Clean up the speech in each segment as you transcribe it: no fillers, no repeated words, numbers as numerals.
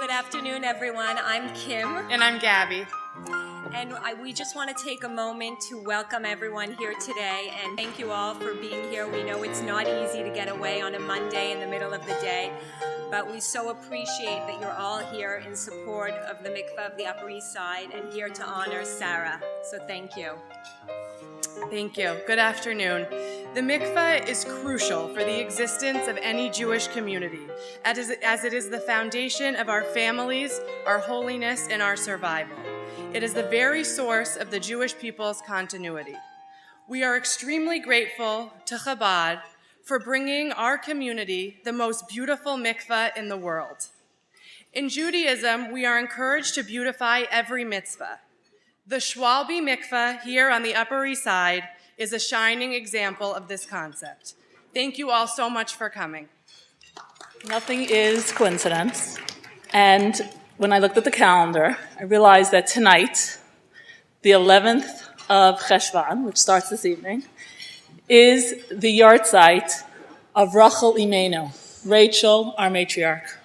Good afternoon, everyone. I'm Kim. And I'm Gabby. And we just want to take a moment to welcome everyone here today and thank you all for being here. We know it's not easy to get away on a Monday in the middle of the day, but we so appreciate that you're all here in support of the Mikvah of the Upper East Side and here to honor Sarah. So thank you. Thank you. Good afternoon. The mikveh is crucial for the existence of any Jewish community, as it is the foundation of our families, our holiness, and our survival. It is the very source of the Jewish people's continuity. We are extremely grateful to Chabad for bringing our community the most beautiful mikveh in the world. In Judaism, we are encouraged to beautify every mitzvah. The Schwalbe Mikvah here on the Upper East Side is a shining example of this concept. Thank you all so much for coming. Nothing is coincidence. And when I looked at the calendar, I realized that tonight, the 11th of Cheshvan, which starts this evening, is the yahrzeit of Rachel Imenu, Rachel, our matriarch.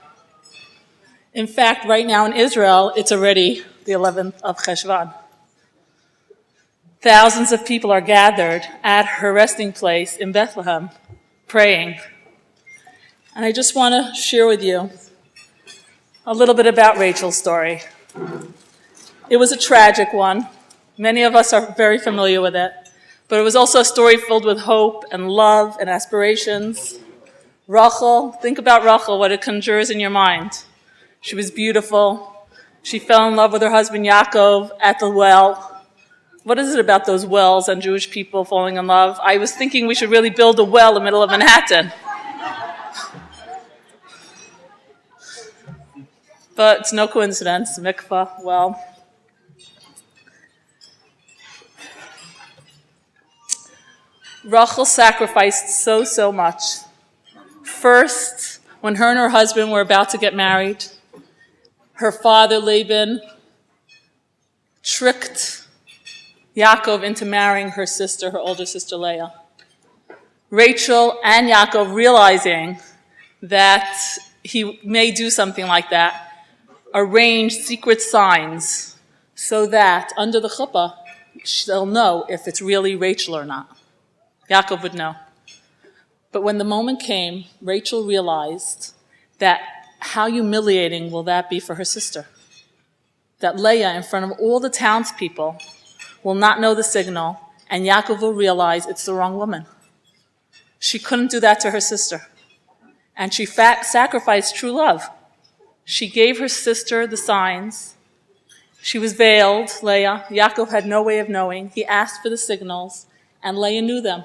In fact, right now in Israel, it's already the 11th of Cheshvan. Thousands of people are gathered at her resting place in Bethlehem, praying. And I just want to share with you a little bit about Rachel's story. It was a tragic one. Many of us are very familiar with it. But it was also a story filled with hope and love and aspirations. Rachel, think about Rachel, what it conjures in your mind. She was beautiful. She fell in love with her husband Yaakov at the well. What is it about those wells and Jewish people falling in love? I was thinking we should really build a well in the middle of Manhattan. But it's no coincidence, mikvah, well. Rachel sacrificed so much. First, when her and her husband were about to get married, her father Laban tricked Yaakov into marrying her sister, her older sister Leah. Rachel and Yaakov, realizing that he may do something like that, arranged secret signs so that under the chuppah, they'll know if it's really Rachel or not. Yaakov would know. But when the moment came, Rachel realized that how humiliating will that be for her sister? That Leah, in front of all the townspeople, will not know the signal, and Yaakov will realize it's the wrong woman. She couldn't do that to her sister. And she sacrificed true love. She gave her sister the signs. She was veiled, Leah. Yaakov had no way of knowing. He asked for the signals, and Leah knew them.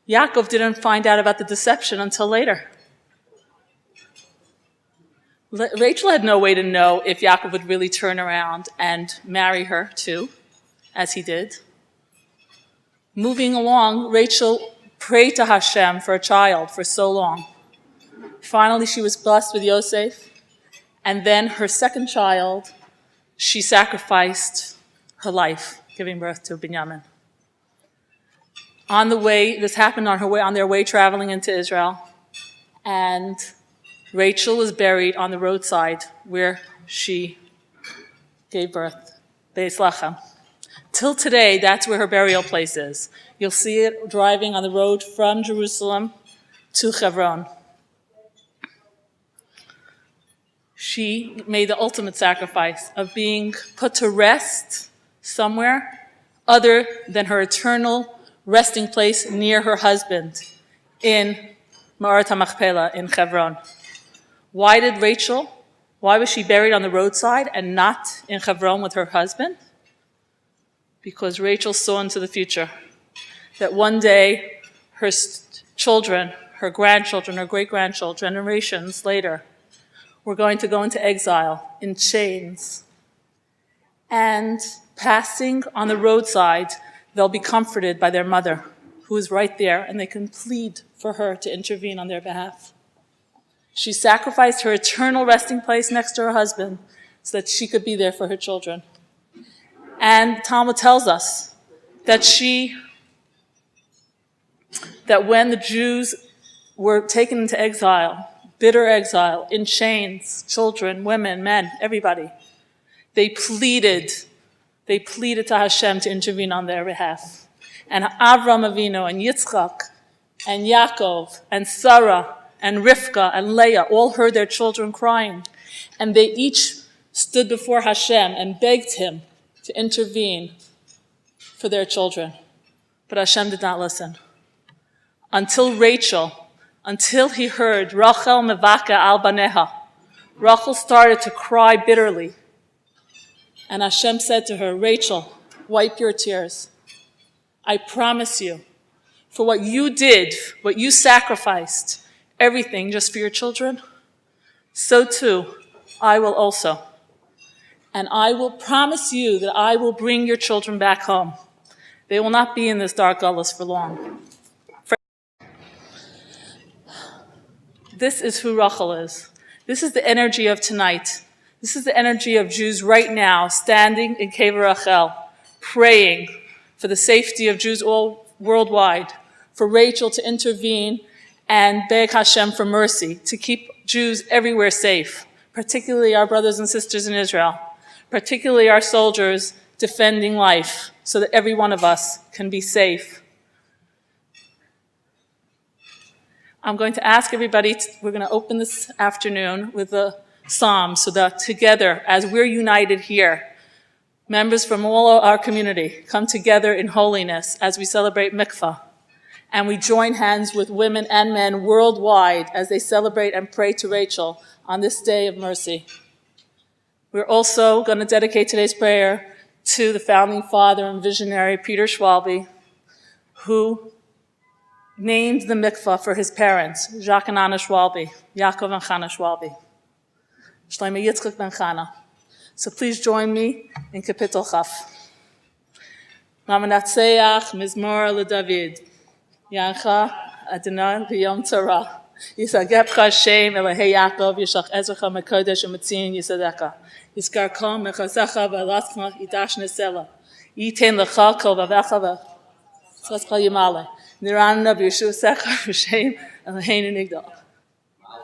Yaakov didn't find out about the deception until later. Rachel had no way to know if Yaakov would really turn around and marry her too, as he did. Moving along, Rachel prayed to Hashem for a child for so long. Finally, she was blessed with Yosef, and then her second child, she sacrificed her life, giving birth to Binyamin. On the way, this happened on their way traveling into Israel, and Rachel was buried on the roadside where she gave birth, Beis Lachem. Till today, that's where her burial place is. You'll see it driving on the road from Jerusalem to Hebron. She made the ultimate sacrifice of being put to rest somewhere other than her eternal resting place near her husband in Ma'arat HaMachpelah in Hebron. Why was she buried on the roadside and not in Hebron with her husband? Because Rachel saw into the future, that one day her children, her grandchildren, her great-grandchildren, generations later, were going to go into exile in chains. And passing on the roadside, they'll be comforted by their mother, who is right there, and they can plead for her to intervene on their behalf. She sacrificed her eternal resting place next to her husband so that she could be there for her children. And Talmud tells us that when the Jews were taken into exile bitter exile, in chains, children, women, men, everybody. They pleaded to Hashem to intervene on their behalf. And Avram Avinu and Yitzchak and Yaakov and Sarah and Rivka and Leah all heard their children crying. And they each stood before Hashem and begged him to intervene for their children. But Hashem did not listen. Until he heard Rachel mevaka al baneha, Rachel started to cry bitterly. And Hashem said to her, Rachel, wipe your tears. I promise you, for what you did, what you sacrificed, everything just for your children, so too I will also. And I will promise you that I will bring your children back home. They will not be in this dark gullus for long. This is who Rachel is. This is the energy of tonight. This is the energy of Jews right now, standing in Kever Rachel, praying for the safety of Jews all worldwide, for Rachel to intervene and beg Hashem for mercy, to keep Jews everywhere safe, particularly our brothers and sisters in Israel, particularly our soldiers defending life, so that every one of us can be safe. I'm going to ask everybody, we're going to open this afternoon with a psalm so that together, as we're united here, members from all our community come together in holiness as we celebrate Mikvah. And we join hands with women and men worldwide as they celebrate and pray to Rachel on this day of mercy. We're also going to dedicate today's prayer to the founding father and visionary Peter Schwalbe, who named the mikvah for his parents, Jacques and Hanna Schwalbe, Yaakov and Hanna Schwalbe, Shlomo Yitzchak ben Hanna. So please join me in Kapitel Chaf. Lamanatseach Mizmor LeDavid, Yancha Adonai B'Yom Torah, Yisagepcha Hashem Elahei Yaakov, Yishach Ezracha Mekodesh U'Metzion Yisadecha, Yiskarkom Mechazecha V'Elatzma Yidash Nesela, Yiten Lecha Kol Vavecha V'Tzchazcha Yimale, Nirana B'Yeshu Secha V'Shem Eloheinu Nigdal.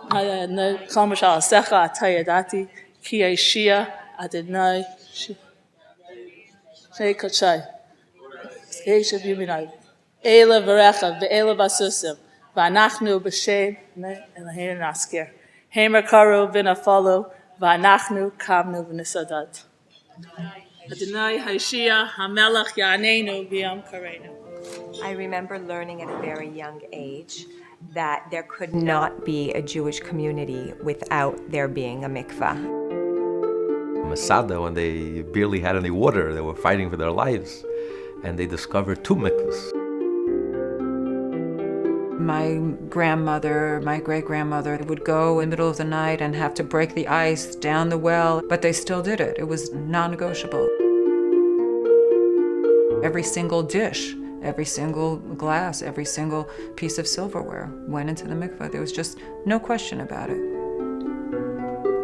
Kol Mashal Secha Atayadati, Ki Yeshia Adonai Shei Kachai, Eshev Yuminai, Eila Varecha Ve'ela Basusim, V'Anachnu B'Shem Eloheinu Nasker, Hemer Karu V'Nafalo, V'Anachnu Kamnu V'Nisadat. Adonai Haishia HaMelech Ya'anenu B'Yom Kareinu. I remember learning at a very young age that there could not be a Jewish community without there being a mikvah. Masada, when they barely had any water, they were fighting for their lives, and they discovered 2 mikvahs. My grandmother, my great-grandmother would go in the middle of the night and have to break the ice down the well, but they still did it. It was non-negotiable. Every single dish, every single glass, every single piece of silverware went into the mikvah. There was just no question about it.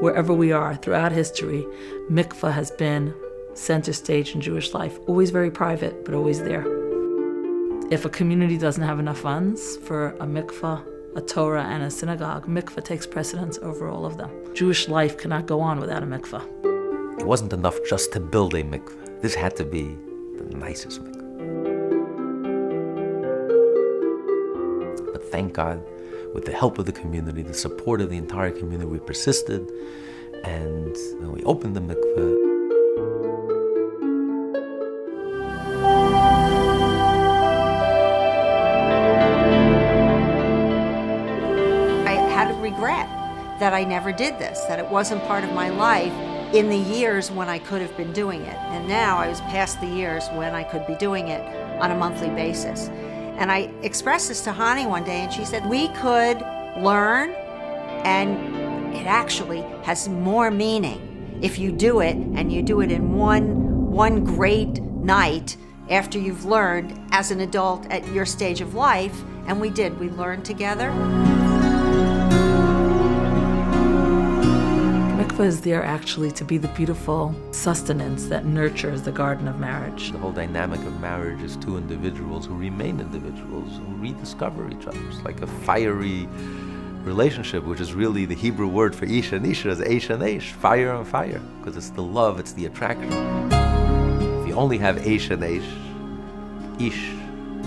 Wherever we are throughout history, mikvah has been center stage in Jewish life, always very private, but always there. If a community doesn't have enough funds for a mikvah, a Torah, and a synagogue, mikvah takes precedence over all of them. Jewish life cannot go on without a mikvah. It wasn't enough just to build a mikvah. This had to be the nicest mikvah. But thank God, with the help of the community, the support of the entire community, we persisted, and we opened the mikvah. I had a regret that I never did this, that it wasn't part of my life in the years when I could have been doing it. And now I was past the years when I could be doing it on a monthly basis. And I expressed this to Hanna one day, and she said, we could learn, and it actually has more meaning if you do it, and you do it in one great night after you've learned as an adult at your stage of life. And we did. We learned together. Mikvah is there actually to be the beautiful sustenance that nurtures the garden of marriage. The whole dynamic of marriage is 2 individuals who remain individuals, who rediscover each other. It's like a fiery relationship, which is really the Hebrew word for Isha and Isha, is Eish and Eish, fire and fire, because it's the love, it's the attraction. If you only have Eish and Eish, Ish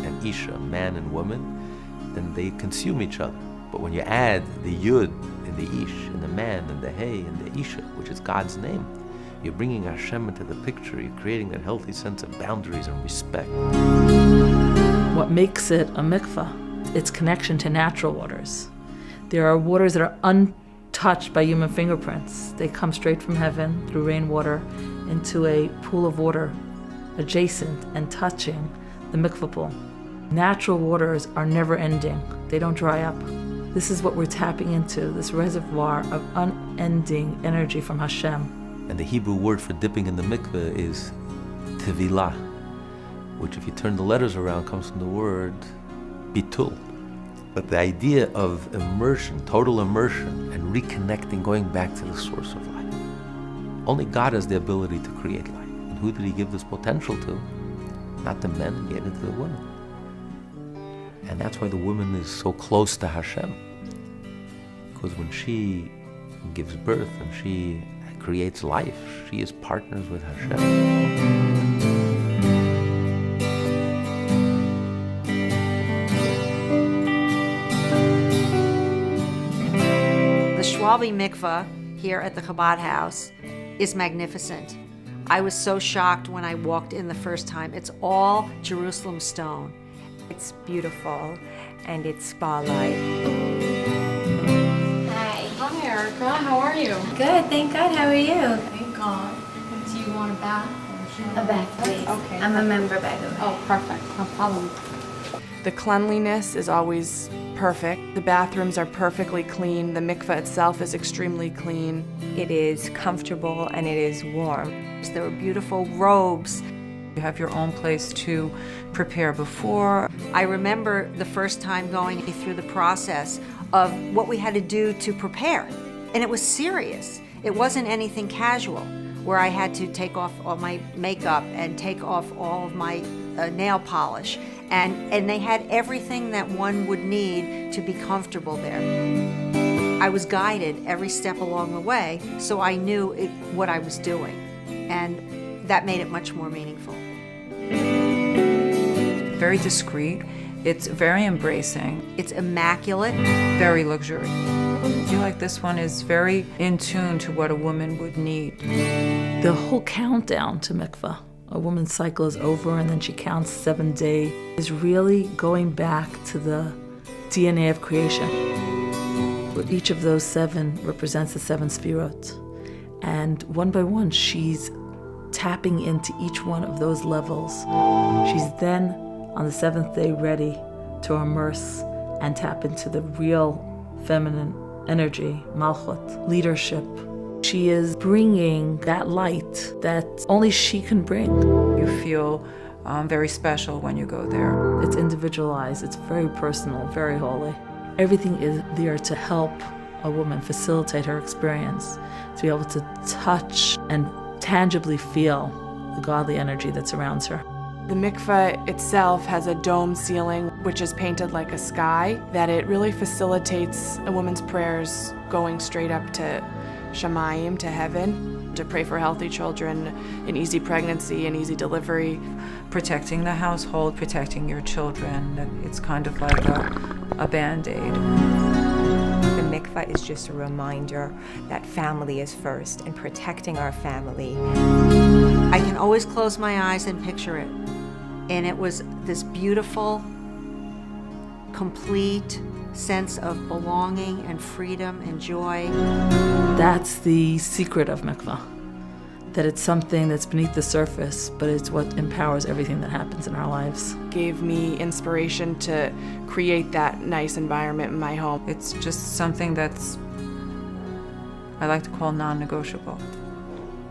and Isha, man and woman, then they consume each other. But when you add the Yud and the Ish and the man and the Hey and the Isha, which is God's name, you're bringing Hashem into the picture, you're creating that healthy sense of boundaries and respect. What makes it a mikvah? Its connection to natural waters. There are waters that are untouched by human fingerprints. They come straight from heaven through rainwater into a pool of water adjacent and touching the mikvah pool. Natural waters are never ending. They don't dry up. This is what we're tapping into, this reservoir of unending energy from Hashem. And the Hebrew word for dipping in the mikveh is tevilah, which if you turn the letters around comes from the word bitul. But the idea of immersion, total immersion, and reconnecting, going back to the source of life. Only God has the ability to create life. And who did he give this potential to? Not the men, he gave it to the women. And that's why the woman is so close to Hashem. Because when she gives birth and she creates life, she is partners with Hashem. The Schwalbe Mikvah here at the Chabad house is magnificent. I was so shocked when I walked in the first time. It's all Jerusalem stone. It's beautiful and it's spa-like. Hi. Hi, Erica. How are you? Good, thank God. How are you? Thank God. Do you want a bath? A bath, please. Okay. I'm a member, by the way. Oh, perfect. No problem. The cleanliness is always perfect. The bathrooms are perfectly clean. The mikveh itself is extremely clean. It is comfortable and it is warm. There were beautiful robes. You have your own place to prepare before. I remember the first time going through the process of what we had to do to prepare. And it was serious. It wasn't anything casual, where I had to take off all my makeup and take off all of my nail polish. And they had everything that one would need to be comfortable there. I was guided every step along the way, so I knew what I was doing. And that made it much more meaningful. Very discreet. It's very embracing. It's immaculate. Very luxurious. I feel like this one is very in tune to what a woman would need. The whole countdown to mikvah, a woman's cycle is over and then she counts 7 days, is really going back to the DNA of creation. Where each of those 7 represents the 7 sefirot. And one by one, she's tapping into each one of those levels. She's then, on the 7th day, ready to immerse and tap into the real feminine energy, malchut, leadership. She is bringing that light that only she can bring. You feel very special when you go there. It's individualized, it's very personal, very holy. Everything is there to help a woman facilitate her experience, to be able to touch and tangibly feel the godly energy that surrounds her. The mikveh itself has a dome ceiling, which is painted like a sky, that it really facilitates a woman's prayers going straight up to Shamayim, to heaven, to pray for healthy children, an easy pregnancy, an easy delivery. Protecting the household, protecting your children. It's kind of like a Band-Aid. The mikvah is just a reminder that family is first and protecting our family. I can always close my eyes and picture it. And it was this beautiful, complete sense of belonging and freedom and joy. That's the secret of mikvah, that it's something that's beneath the surface, but it's what empowers everything that happens in our lives. Gave me inspiration to create that nice environment in my home. It's just something that's, I like to call non-negotiable.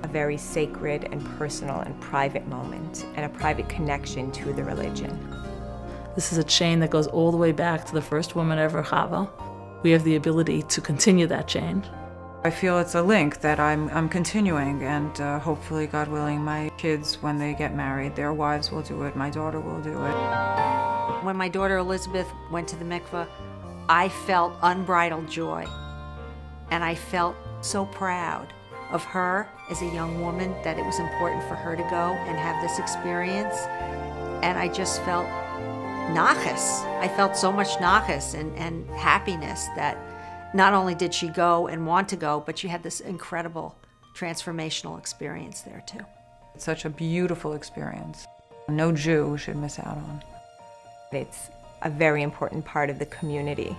A very sacred and personal and private moment and a private connection to the religion. This is a chain that goes all the way back to the first woman ever, Chava. We have the ability to continue that chain. I feel it's a link that I'm continuing, and hopefully, God willing, my kids, when they get married, their wives will do it, my daughter will do it. When my daughter Elizabeth went to the mikveh, I felt unbridled joy. And I felt so proud of her as a young woman that it was important for her to go and have this experience. And I just felt nachas. I felt so much nachas and happiness that not only did she go and want to go, but she had this incredible transformational experience there too. It's such a beautiful experience. No Jew should miss out on. It's a very important part of the community,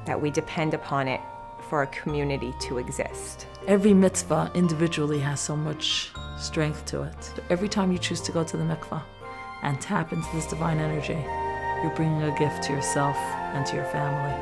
that we depend upon it for a community to exist. Every mitzvah individually has so much strength to it. Every time you choose to go to the mikvah and tap into this divine energy, you're bringing a gift to yourself and to your family.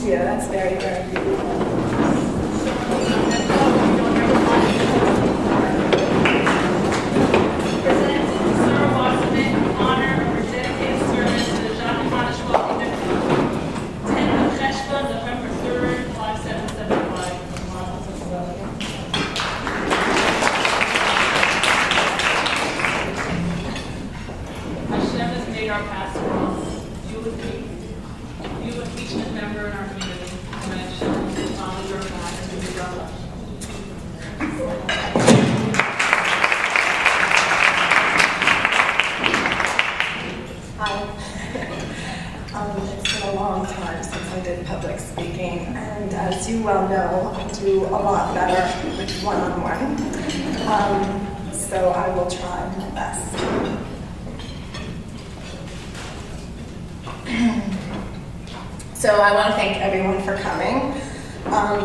That's very, very beautiful. Presented to Sarah Wasserman in honor of her dedicated service to the Jacques and Hanna Schwalbe Mikvah. 10 of Cheshvan, November 3rd, 5775. Hashem has made our paths cross. You with me. You and each member in our community, and I shall follow your path to be brother. Hi. It's been a long time since I did public speaking, and as you well know, I do a lot better with one-on-one. So I will try my best. So I want to thank everyone for coming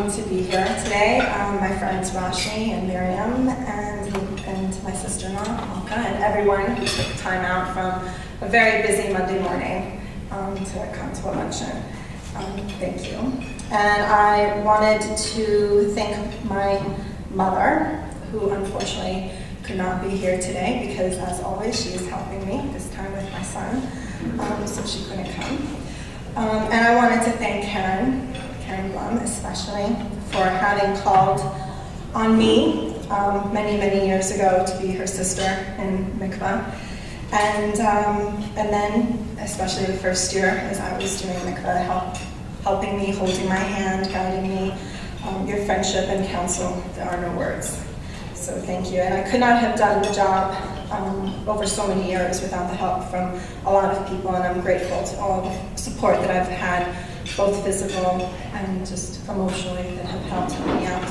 to be here today. My friends Rashi and Miriam and my sister-in-law, Malka, and everyone who took time out from a very busy Monday morning to come to a luncheon. Thank you. And I wanted to thank my mother, who unfortunately could not be here today because, as always, she is helping me, this time with my son, so she couldn't come. And I wanted to thank Karen Blum especially, for having called on me many, many years ago to be her sister in Mikvah. And then, especially the first year as I was doing Mikvah, helping me, holding my hand, guiding me. Your friendship and counsel, there are no words. So thank you. And I could not have done the job over so many years without the help from a lot of people, and I'm grateful to all the support that I've had, both physical and just emotionally, that have helped me out.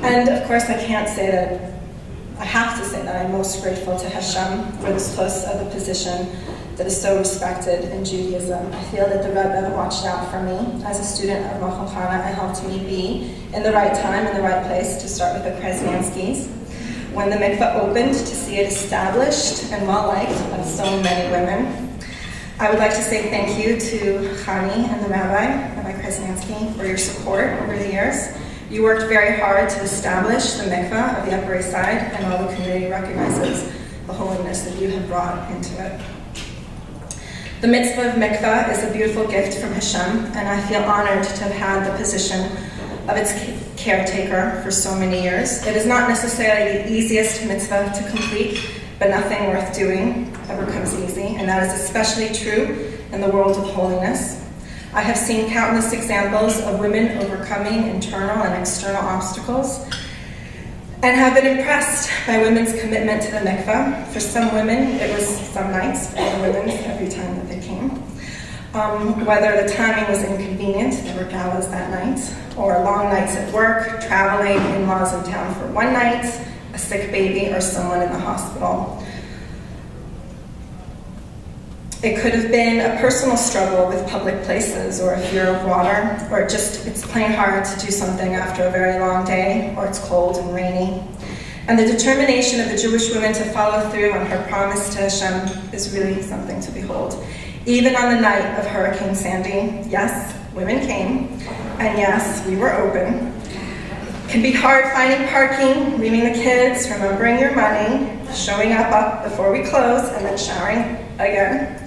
And of course, I have to say that I'm most grateful to Hashem for this close of a position that is so respected in Judaism. I feel that the Rebbe watched out for me. As a student of Luncheon and helped me be in the right time, in the right place, to start with the Krasnyanskys. When the mikveh opened, to see it established and well-liked by so many women. I would like to say thank you to Chani and the Rabbi Krasnyansky, for your support over the years. You worked very hard to establish the mikveh of the Upper East Side, and all the community recognizes the holiness that you have brought into it. The mitzvah of mikveh is a beautiful gift from Hashem, and I feel honored to have had the position of its caretaker for so many years. It is not necessarily the easiest mitzvah to complete, but nothing worth doing ever comes easy, and that is especially true in the world of holiness. I have seen countless examples of women overcoming internal and external obstacles, and have been impressed by women's commitment to the mikveh. For some women, it was some nights, for other women, every time that they came. Whether the timing was inconvenient, there were galas that night, or long nights at work, traveling, in-laws in town for one night, a sick baby, or someone in the hospital. It could have been a personal struggle with public places, or a fear of water, or just it's plain hard to do something after a very long day, or it's cold and rainy. And the determination of the Jewish woman to follow through on her promise to Hashem is really something to behold. Even on the night of Hurricane Sandy, yes, women came, and yes, we were open. It can be hard finding parking, leaving the kids, remembering your money, showing up before we close, and then showering again.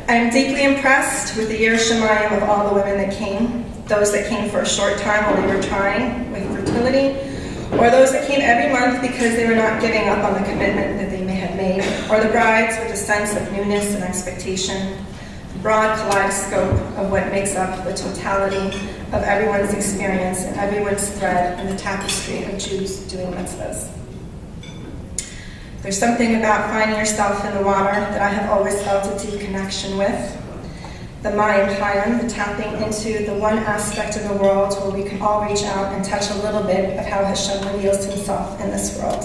I am deeply impressed with the Yer Shemayim of all the women that came, those that came for a short time while they were trying with fertility, or those that came every month because they were not giving up on the commitment that they may have made, or the brides with a sense of newness and expectation, the broad kaleidoscope of what makes up the totality of everyone's experience and everyone's thread in the tapestry of Jews doing mitzvahs. There's something about finding yourself in the water that I have always felt a deep connection with. The Mayim Hayim, the tapping into the one aspect of the world where we can all reach out and touch a little bit of how Hashem reveals himself in this world.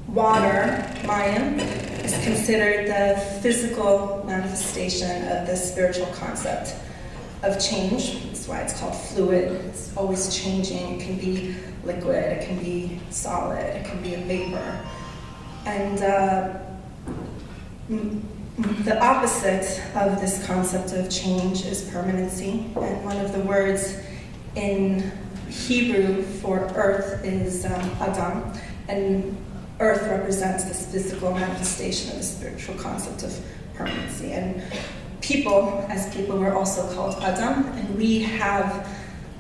Water, Mayim, is considered the physical manifestation of the spiritual concept of change. That's why it's called fluid. It's always changing. It can be liquid, it can be solid, it can be a vapor. And the opposite of this concept of change is permanency. And one of the words in Hebrew for earth is Adam. And earth represents this physical manifestation of the spiritual concept of permanency. And people, as people, we're also called Adam, and we have,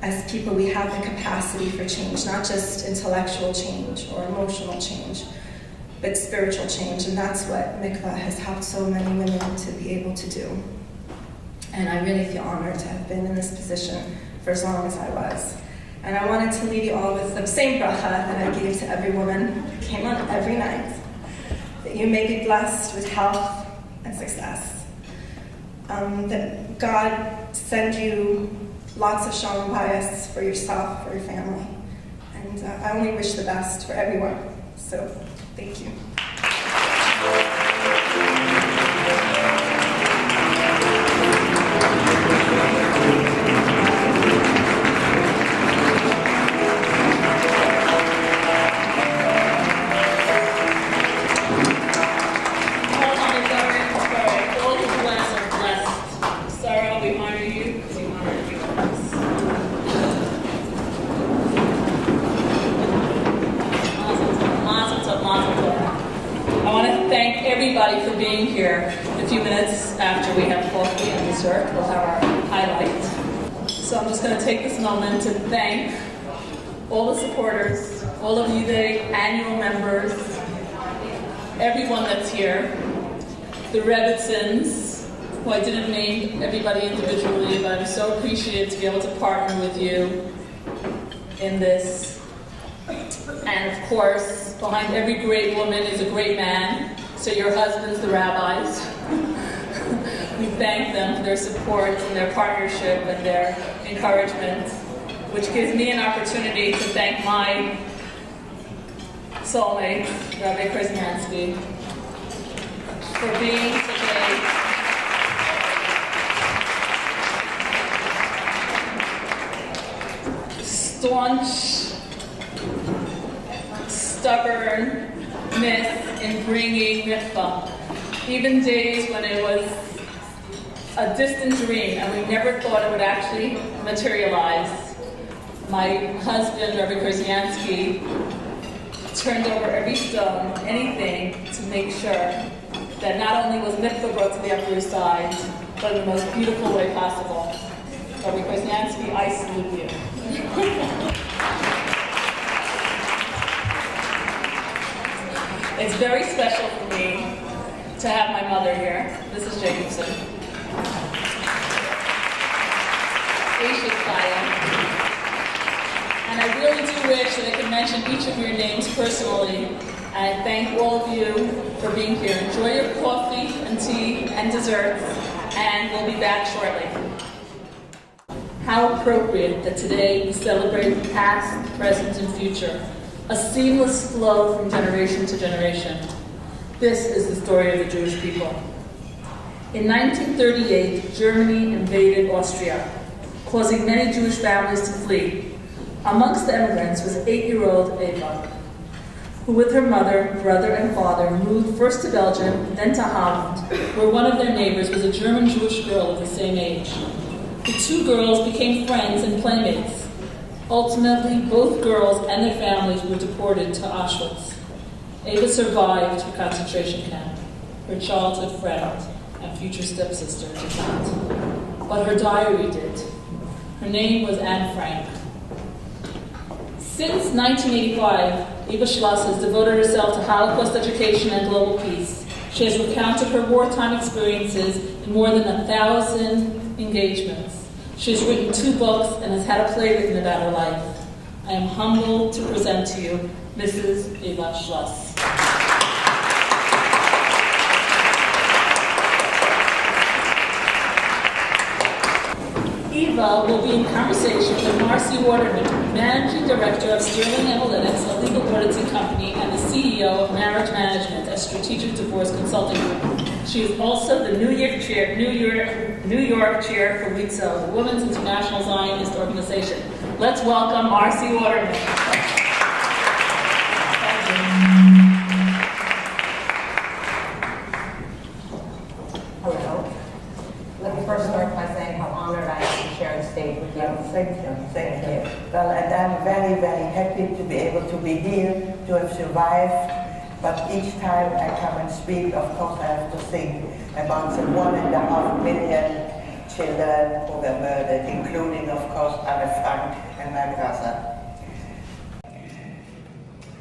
as people, we have the capacity for change, not just intellectual change or emotional change, but spiritual change, and that's what Mikvah has helped so many women to be able to do. And I really feel honored to have been in this position for as long as I was. And I wanted to leave you all with the same bracha that I gave to every woman who came on every night, that you may be blessed with health and success. That God send you lots of shalom bayis for yourself, for your family. And I only wish the best for everyone. So, thank you. For being here. A few minutes after we have coffee and dessert, we'll have our highlight. So I'm just going to take this moment to thank all the supporters, all of you, the annual members, everyone that's here, the Rebbitzins, who I didn't name everybody individually, but I'm so appreciative to be able to partner with you in this. And of course, behind every great woman is a great man. So your husbands, the rabbis, we thank them for their support and their partnership and their encouragement, which gives me an opportunity to thank my soulmate, Rabbi Krasnyansky, for being such a staunch, stubbornness in bringing Mikvah. Even days when it was a distant dream and we never thought it would actually materialize. My husband, Rabbi Krasnyansky, turned over every stone, anything, to make sure that not only was Mikvah brought to the Upper East Side, but in the most beautiful way possible. Rabbi Krasnyansky, I salute you. It's very special for me to have my mother here, Mrs. Jacobson. And I really do wish that I could mention each of your names personally. And I thank all of you for being here. Enjoy your coffee and tea and desserts, and we'll be back shortly. How appropriate that today we celebrate the past, present, and future. A seamless flow from generation to generation. This is the story of the Jewish people. In 1938, Germany invaded Austria, causing many Jewish families to flee. Amongst the immigrants was 8-year-old Eva. who with her mother, brother, and father moved first to Belgium, then to Holland, where one of their neighbors was a German Jewish girl of the same age. The two girls became friends and playmates. Ultimately, both girls and their families were deported to Auschwitz. Ava survived her concentration camp. Her childhood friend and future stepsister did not. But her diary did. Her name was Anne Frank. Since 1985, Eva Schloss has devoted herself to Holocaust education and global peace. She has recounted her wartime experiences in more than 1,000 engagements. She has written 2 books and has had a play written about her life. I am humbled to present to you Mrs. Eva Schloss. Eva will be in conversation with Marcy Waterman, Managing Director of Sterling Analytics, a legal auditing company, and the CEO of Marriage Management, a strategic divorce consulting group. She is also the New York chair for WITSO, the Women's International Zionist Organization. Let's welcome Marcy Waterman. Hello. Let me first start by saying how honored I am to share the stage with you. Thank you. Well, and I'm very, very happy to be able to be here, to have survived. But each time I come and speak, of course, I have to think about the 1.5 million children who were murdered, including, of course, Anne Frank and my brother.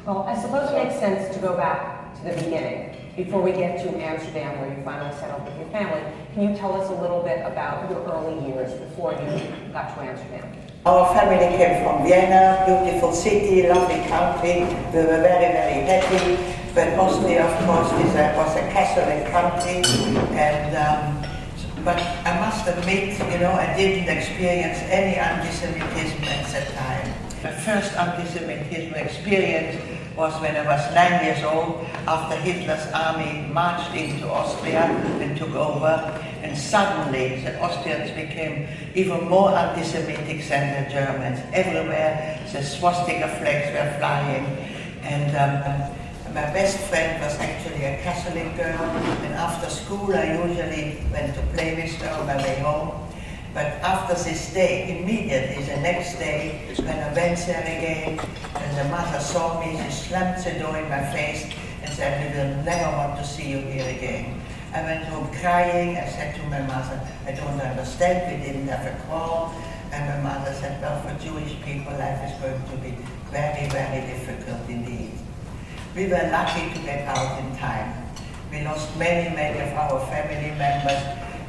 Well, I suppose it makes sense to go back to the beginning. Before we get to Amsterdam, where you finally settled with your family, can you tell us a little bit about your early years before you got to Amsterdam? Our family came from Vienna, beautiful city, lovely country. We were very, very happy. But Austria, of course, was a Catholic country. But I must admit, I didn't experience any anti-Semitism at that time. My first anti-Semitism experience was when I was 9 years old, after Hitler's army marched into Austria and took over, and suddenly the Austrians became even more anti-Semitic than the Germans. Everywhere the swastika flags were flying, and my best friend was actually a Catholic girl, and after school I usually went to play with her on my way home. But after this day, immediately the next day, when I went there again, and the mother saw me, she slammed the door in my face and said, "We will never want to see you here again." I went home crying. I said to my mother, "I don't understand, we didn't have a quarrel." And my mother said, "Well, for Jewish people, life is going to be very, very difficult indeed." We were lucky to get out in time. We lost many, many of our family members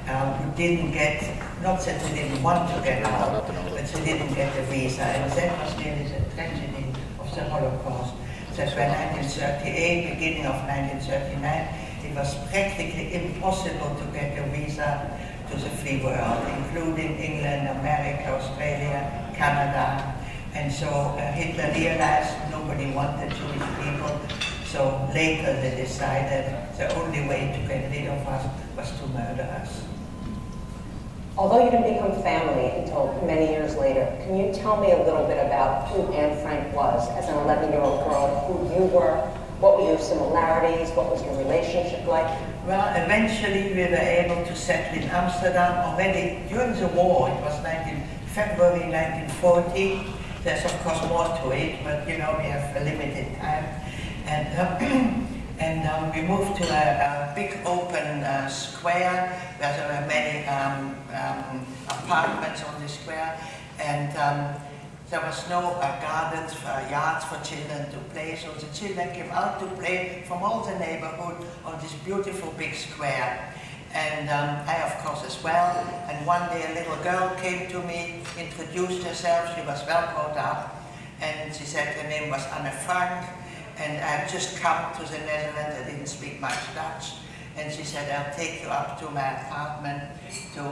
who didn't get, not that they didn't want to get out, but they didn't get a visa. And that was really the tragedy of the Holocaust. That by 1938, beginning of 1939, it was practically impossible to get a visa to the free world, including England, America, Australia, Canada. And so Hitler realized nobody wanted Jewish people. So later they decided the only way to get rid of us was to murder us. Although you didn't become family until many years later, can you tell me a little bit about who Anne Frank was as an 11-year-old girl, who you were, what were your similarities, what was your relationship like? Well, eventually we were able to settle in Amsterdam already during the war. It was February 1940. There's of course more to it, but we have a limited time. And we moved to a big open square where there were many apartments on the square, and there was no gardens, yards for children to play, so the children came out to play from all the neighborhood on this beautiful big square. And I, of course, as well. And one day a little girl came to me, introduced herself. She was well brought up, and she said her name was Anne Frank. And I had just come to the Netherlands. I didn't speak much Dutch. And she said, "I'll take you up to my apartment to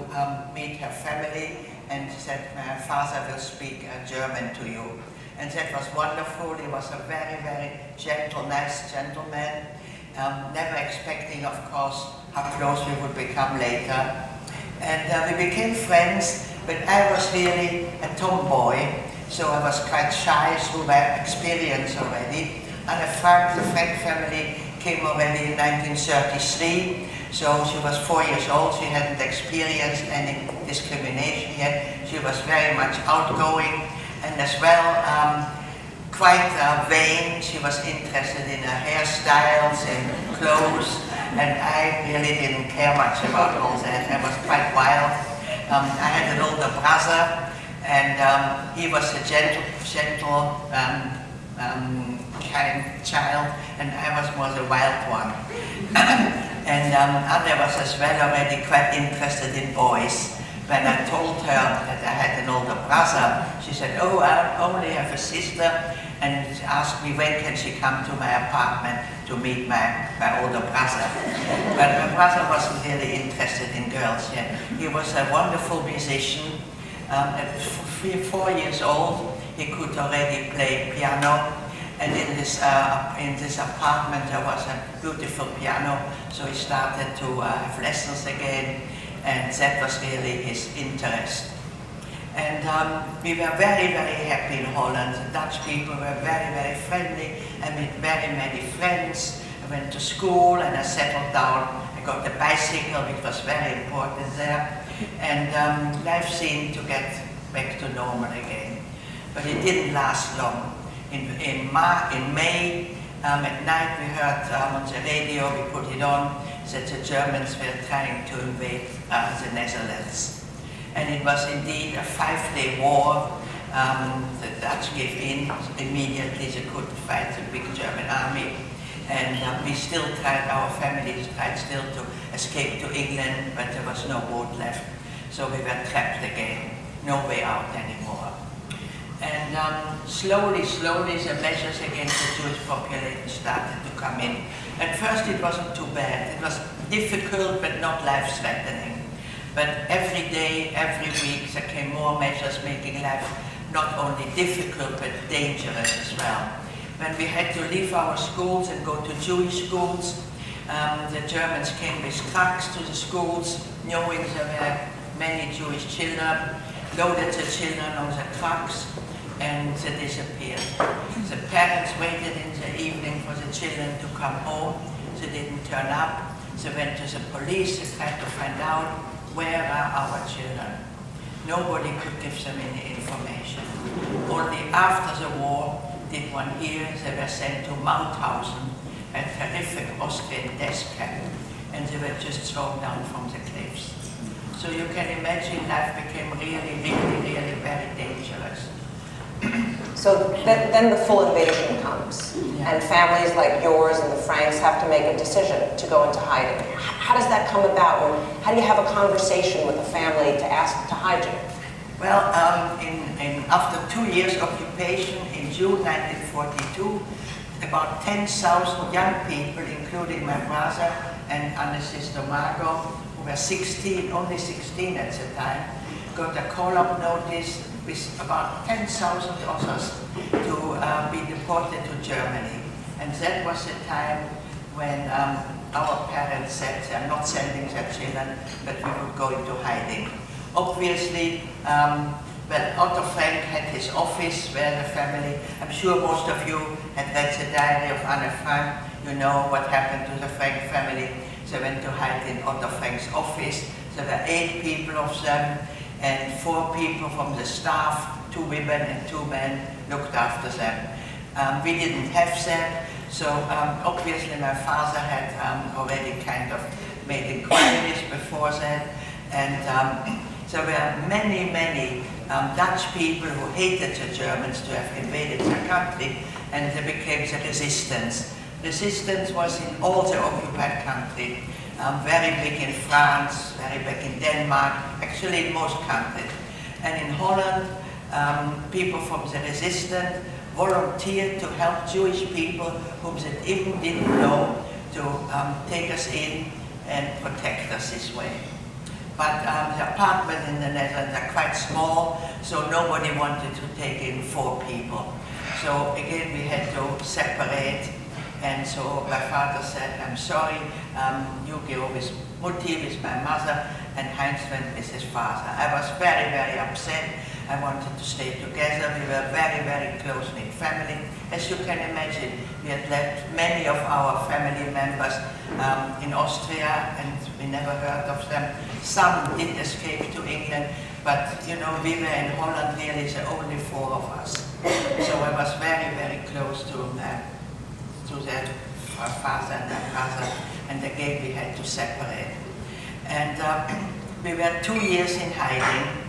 meet her family." And she said, "My father will speak German to you." And that was wonderful. He was a very, very gentle, nice gentleman. Never expecting, of course, how close we would become later. And we became friends, but I was really a tomboy, so I was quite shy through my experience already. Anne Frank, the Frank family, came already in 1933, so she was 4 years old. She hadn't experienced any discrimination yet. She was very much outgoing and as well quite vain. She was interested in her hairstyles and clothes, and I really didn't care much about all that. I was quite wild. I had an older brother, and he was a gentle, kind child, and I was more the wild one. And Anne was as well already quite interested in boys. When I told her that I had an older brother, she said, "Oh, I only have a sister," and she asked me when can she come to my apartment to meet my older brother. But my brother wasn't really interested in girls yet. He was a wonderful musician. At 4 years old, he could already play piano. And in this apartment there was a beautiful piano, so he started to have lessons again, and that was really his interest. And we were very, very happy in Holland. The Dutch people were very, very friendly. I made very many friends. I went to school and I settled down. I got a bicycle, which was very important there. And life seemed to get back to normal again. But it didn't last long. In May, at night we heard on the radio, we put it on, that the Germans were trying to invade the Netherlands. And it was indeed a 5-day war. The Dutch gave in immediately. They couldn't fight the big German army. And we still tried, our families tried still to escape to England, but there was no boat left. So we were trapped again, no way out anymore. And slowly, the measures against the Jewish population started to come in. At first it wasn't too bad. It was difficult, but not life-threatening. But every day, every week, there came more measures making life not only difficult, but dangerous as well. When we had to leave our schools and go to Jewish schools, the Germans came with trucks to the schools, knowing there were many Jewish children, loaded the children on the trucks, and they disappeared. The parents waited in the evening for the children to come home. They didn't turn up. They went to the police. They tried to find out, where are our children? Nobody could give them any information. Only after the war did one hear they were sent to Mauthausen, a terrific Austrian death camp, and they were just thrown down from the cliffs. So you can imagine life became really, really, really very dangerous. So then the full invasion comes, and families like yours and the Franks have to make a decision to go into hiding. How does that come about? Or how do you have a conversation with a family to ask to hide you? Well, after 2 years occupation in June 1942, about 10,000 young people, including my brother and Anne's sister Margot, who were 16, only 16 at the time, got a call-up notice with about 10,000 others to be deported to Germany. And that was the time when our parents said they're not sending their children, but we would go into hiding. Obviously, well, Otto Frank had his office where the family, I'm sure most of you had read the diary of Anne Frank. You know what happened to the Frank family. They went to hide in Otto Frank's office. There were 8 people of them, and 4 people from the staff, 2 women and 2 men, looked after them. We didn't have that, so obviously my father had already kind of made inquiries before that, and there were many, many Dutch people who hated the Germans to have invaded their country, and they became the resistance. Resistance was in all the occupied country. Very big in France, very big in Denmark, actually in most countries. And in Holland, people from the resistance volunteered to help Jewish people whom they even didn't know to take us in and protect us this way. But the apartments in the Netherlands are quite small, so nobody wanted to take in 4 people. So again, we had to separate. And so my father said, I'm sorry, you go with Mutti, with my mother, and Heinz went with his father. I was very, very upset, I wanted to stay together. We were very, very close-knit family. As you can imagine, we had left many of our family members in Austria, and we never heard of them. Some did escape to England, but you know, we were in Holland really the only 4 of us. So I was very, very close to their father and their brother, and again we had to separate. And we were 2 years in hiding,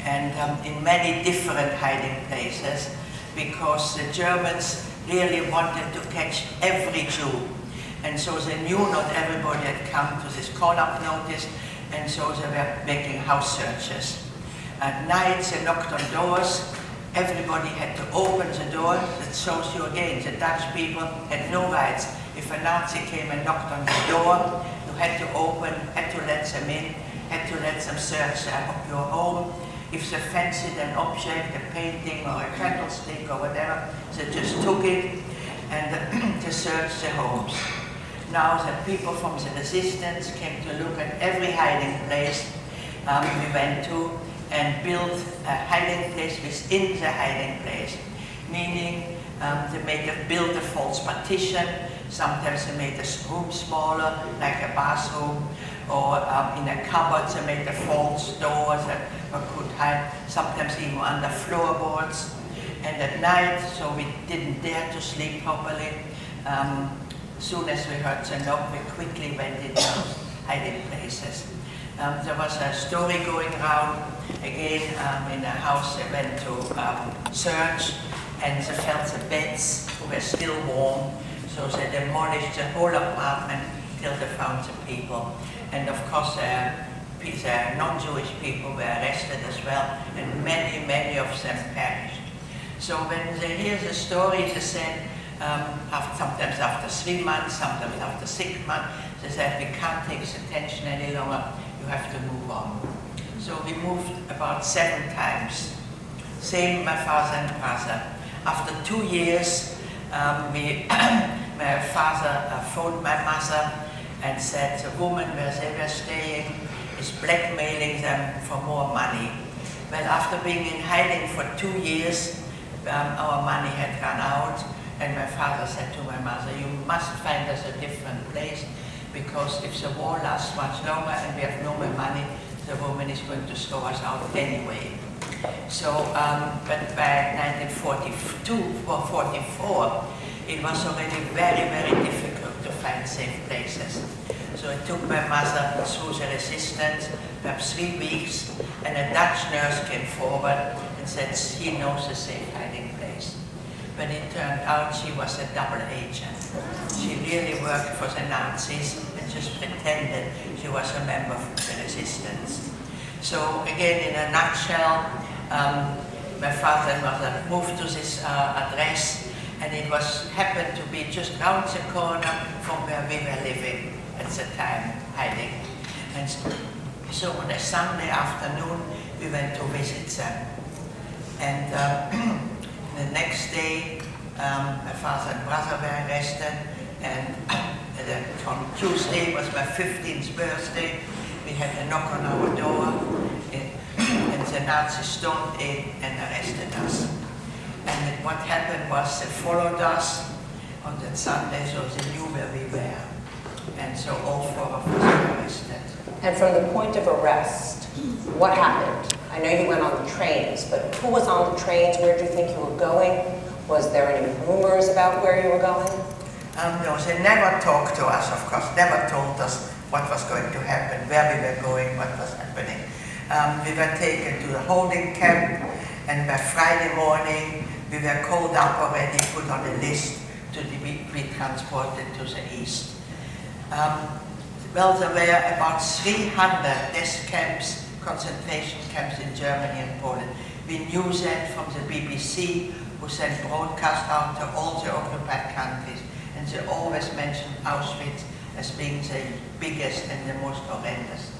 and in many different hiding places, because the Germans really wanted to catch every Jew. And so they knew not everybody had come to this call-up notice, and so they were making house searches. At night they knocked on doors. Everybody had to open the door. That shows you again, the Dutch people had no rights. If a Nazi came and knocked on the door, you had to open, had to let them in, had to let them search your home. If they fancied an object, a painting or a candlestick or whatever, they just took it and they searched the homes. Now the people from the resistance came to look at every hiding place we went to and built a hiding place within the hiding place, meaning they built a false partition. Sometimes they made the room smaller, like a bathroom, or in a cupboard they made a false door that one could hide, sometimes even under floorboards. And at night, so we didn't dare to sleep properly. As soon as we heard the knock, we quickly went into those hiding places. There was a story going around, again, in a house they went to search, and they felt the beds were still warm, so they demolished the whole apartment till they found the people. And of course, the non-Jewish people were arrested as well, and many, many of them perished. So when they hear the story, they said, sometimes after 3 months, sometimes after 6 months, they said, we can't take this attention any longer, you have to move on. So we moved about 7 times. Same my father and brother. After 2 years, my father phoned my mother and said the woman where they were staying is blackmailing them for more money. Well, after being in hiding for 2 years, our money had run out, and my father said to my mother, you must find us a different place, because if the war lasts much longer and we have no more money, the woman is going to throw us out anyway. So, but by 1942 or 44, it was already very, very difficult to find safe places. So it took my mother through the resistance, perhaps 3 weeks, and a Dutch nurse came forward and said she knows a safe hiding place. But it turned out she was a double agent. She really worked for the Nazis and just pretended she was a member of the resistance. So again, in a nutshell, my father and mother moved to this address, and it happened to be just round the corner from where we were living at the time, hiding. And so on a Sunday afternoon, we went to visit them. And the next day, my father and brother were arrested, and on Tuesday was my 15th birthday. We had a knock on our door, and the Nazis stormed in and arrested us. And what happened was they followed us on that Sunday, so they knew where we were. And so all 4 of us were arrested. And from the point of arrest, what happened? I know you went on the trains, but who was on the trains? Where do you think you were going? Was there any rumors about where you were going? No, they never talked to us, of course, never told us what was going to happen, where we were going, what was happening. We were taken to the holding camp, and by Friday morning, we were called up already, put on a list to be transported to the east. Well, there were about 300 death camps, concentration camps in Germany and Poland. We knew that from the BBC, who sent broadcast out to all the occupied countries, and they always mentioned Auschwitz as being the biggest and the most horrendous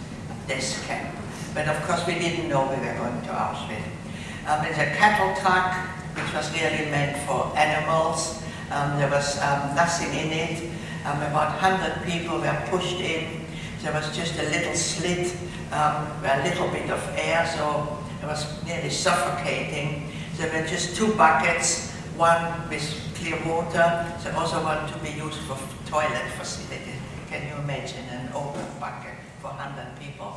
death camp. But of course we didn't know we were going to Auschwitz. In the cattle truck, which was really meant for animals, there was nothing in it. About 100 people were pushed in. There was just a little slit, a little bit of air, so I was nearly suffocating. There were just 2 buckets, one with clear water, the other one to be used for toilet facility. Can you imagine an open bucket for 100 people?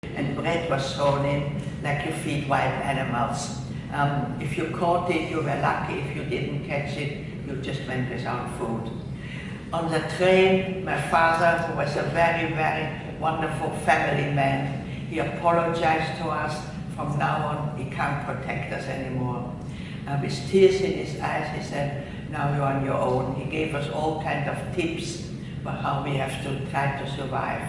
And bread was thrown in like you feed wild animals. If you caught it, you were lucky. If you didn't catch it, you just went without food. On the train, my father, who was a very, very wonderful family man, he apologized to us. From now on, he can't protect us anymore. With tears in his eyes, he said, now you're on your own. He gave us all kinds of tips for how we have to try to survive.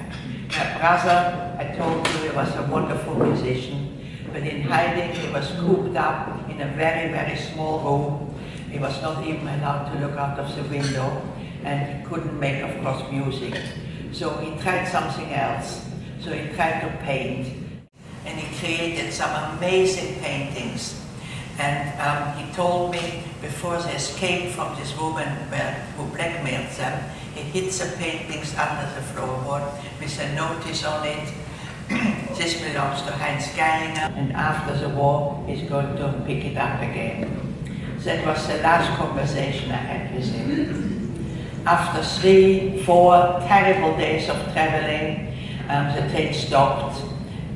My brother, I told you, he was a wonderful musician, but in hiding, he was cooped up in a very, very small room. He was not even allowed to look out of the window, and he couldn't make, of course, music. So he tried something else. So he tried to paint. And he created some amazing paintings. And he told me before they escaped from this woman who blackmailed them, he hid the paintings under the floorboard with a notice on it. This belongs to Heinz Geiger, and after the war he's going to pick it up again. That was the last conversation I had with him. After 3-4 terrible days of traveling, the train stopped.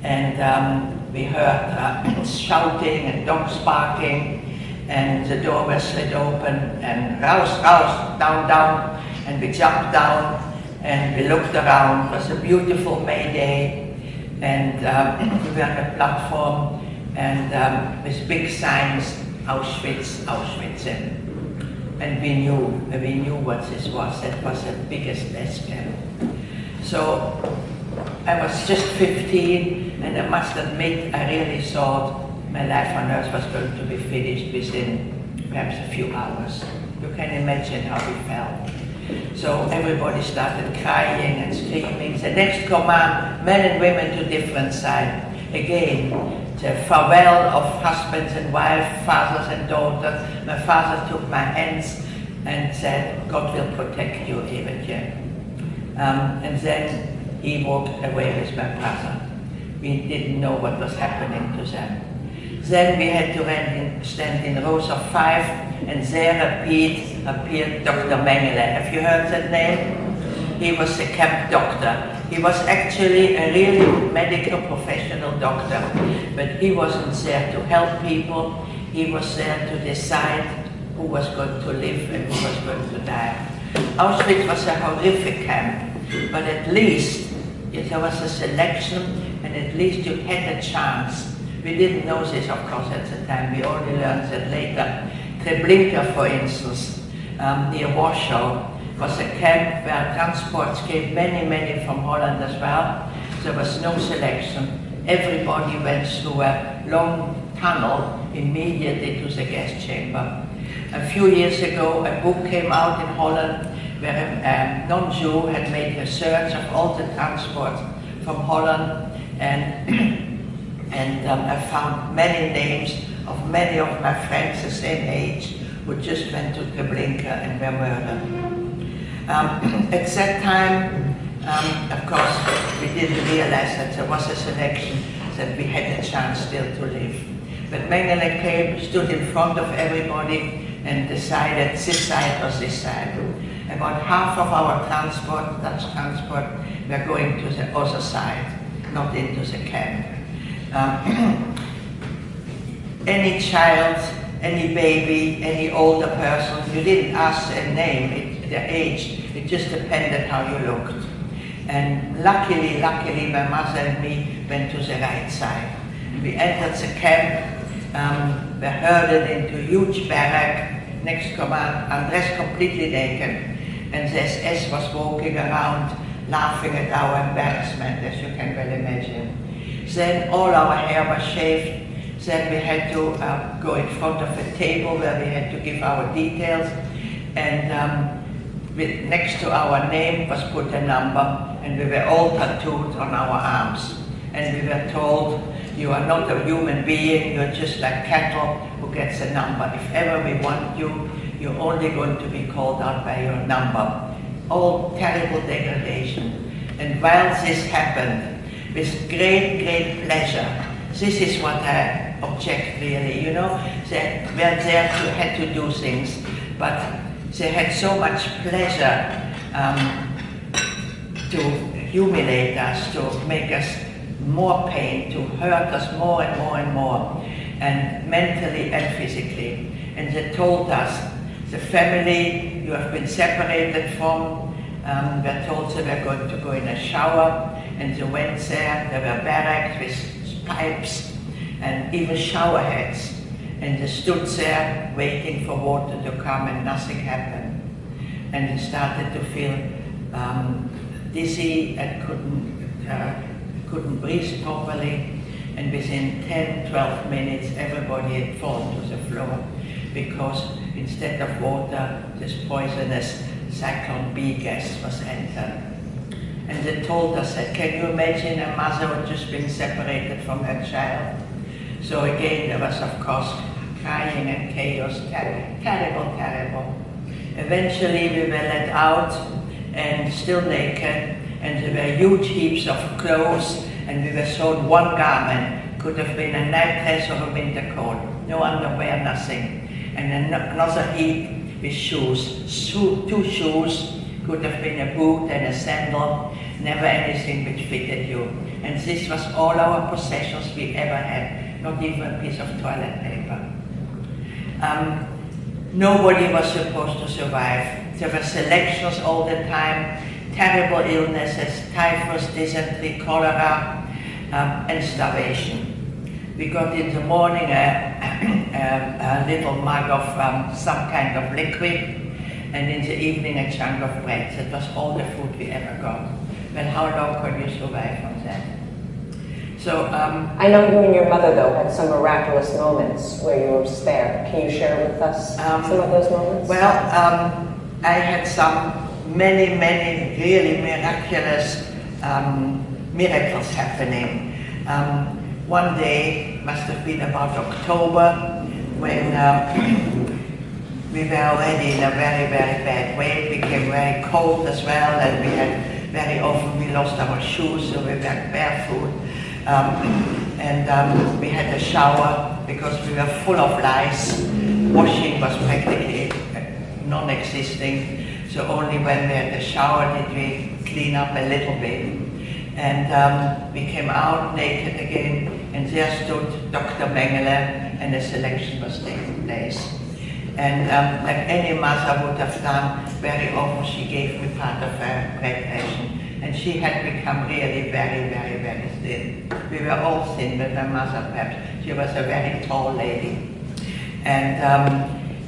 And we heard shouting and dogs barking, and the door was slid open, and rouse, rouse, down, down, and we jumped down, and we looked around. It was a beautiful May day, and we were on a platform, and with big signs, Auschwitz, Auschwitz, and we knew what this was. That was the biggest death camp. So I was just 15, and I must admit, I really thought my life on earth was going to be finished within perhaps a few hours. You can imagine how we felt. So everybody started crying and screaming. The next command, men and women to different sides. Again, the farewell of husbands and wives, fathers and daughters. My father took my hands and said, God will protect you, Evetje. And then he walked away with my brother. We didn't know what was happening to them. Then we had to stand in rows of 5, and there appeared Dr. Mengele. Have you heard that name? He was a camp doctor. He was actually a really medical professional doctor, but he wasn't there to help people. He was there to decide who was going to live and who was going to die. Auschwitz was a horrific camp, but at least there was a selection, and at least you had a chance. We didn't know this, of course, at the time. We only learned that later. Treblinka, for instance, near Warsaw, was a camp where transports came many from Holland as well. There was no selection. Everybody went through a long tunnel immediately to the gas chamber. A few years ago, a book came out in Holland where a non-Jew had made a search of all the transports from Holland, and I found many names of many of my friends the same age who just went to Treblinka and were murdered. At that time, of course, we didn't realize that there was a selection, that we had a chance still to live. But Mengele came, stood in front of everybody, and decided this side or this side. About half of our transport, Dutch transport, were going to the other side, not into the camp. Any child, any baby, any older person, you didn't ask their name, their age, it just depended how you looked. And luckily, my mother and me went to the right side. We entered the camp, were herded into a huge barrack. Next command, undressed completely naked. And the SS was walking around, laughing at our embarrassment, as you can well imagine. Then all our hair was shaved. Then we had to go in front of a table where we had to give our details. And next to our name was put a number, and we were all tattooed on our arms. And we were told, you are not a human being, you're just like cattle who gets a number. If ever we want you, you're only going to be called out by your number. All terrible degradation. And while this happened, with great pleasure, this is what I object really, you know. They were there to, had to do things, but they had so much pleasure to humiliate us, to make us more pain, to hurt us more and more and more, and mentally and physically. And they told us, the family you have been separated from, were told they were going to go in a shower, and they went there. There were barracks with pipes and even shower heads, and they stood there waiting for water to come, and nothing happened. And they started to feel dizzy and couldn't breathe properly, and within 10-12 minutes everybody had fallen to the floor, because instead of water this poisonous Zyklon B gas was entered. And they told us that, can you imagine a mother who had just been separated from her child? So again there was of course crying and chaos, terrible, terrible. Eventually we were let out and still naked, and there were huge heaps of clothes, and we were shown one garment, could have been a night dress or a winter coat, no underwear, nothing. And another heap with shoes, two shoes, could have been a boot and a sandal, never anything which fitted you. And this was all our possessions we ever had, not even a piece of toilet paper. Nobody was supposed to survive. There were selections all the time, terrible illnesses, typhus, dysentery, cholera, and starvation. We got in the morning a little mug of some kind of liquid, and in the evening a chunk of bread. That was all the food we ever got. Well, how long could you survive from that? So I know you and your mother, though, had some miraculous moments where you were spared. Can you share with us some of those moments? Well, I had some many really miraculous miracles happening. One day, must have been about October, when we were already in a very bad way. It became very cold as well, and we had very often we lost our shoes, so we were barefoot. And we had a shower because we were full of lice. Washing was practically non-existing, so only when we had a shower did we clean up a little bit. And we came out naked again, and there stood Dr. Mengele, and a selection was taking place. And like any mother would have done, very often she gave me part of her bread ration. And she had become really very thin. We were all thin, but my mother perhaps, she was a very tall lady. And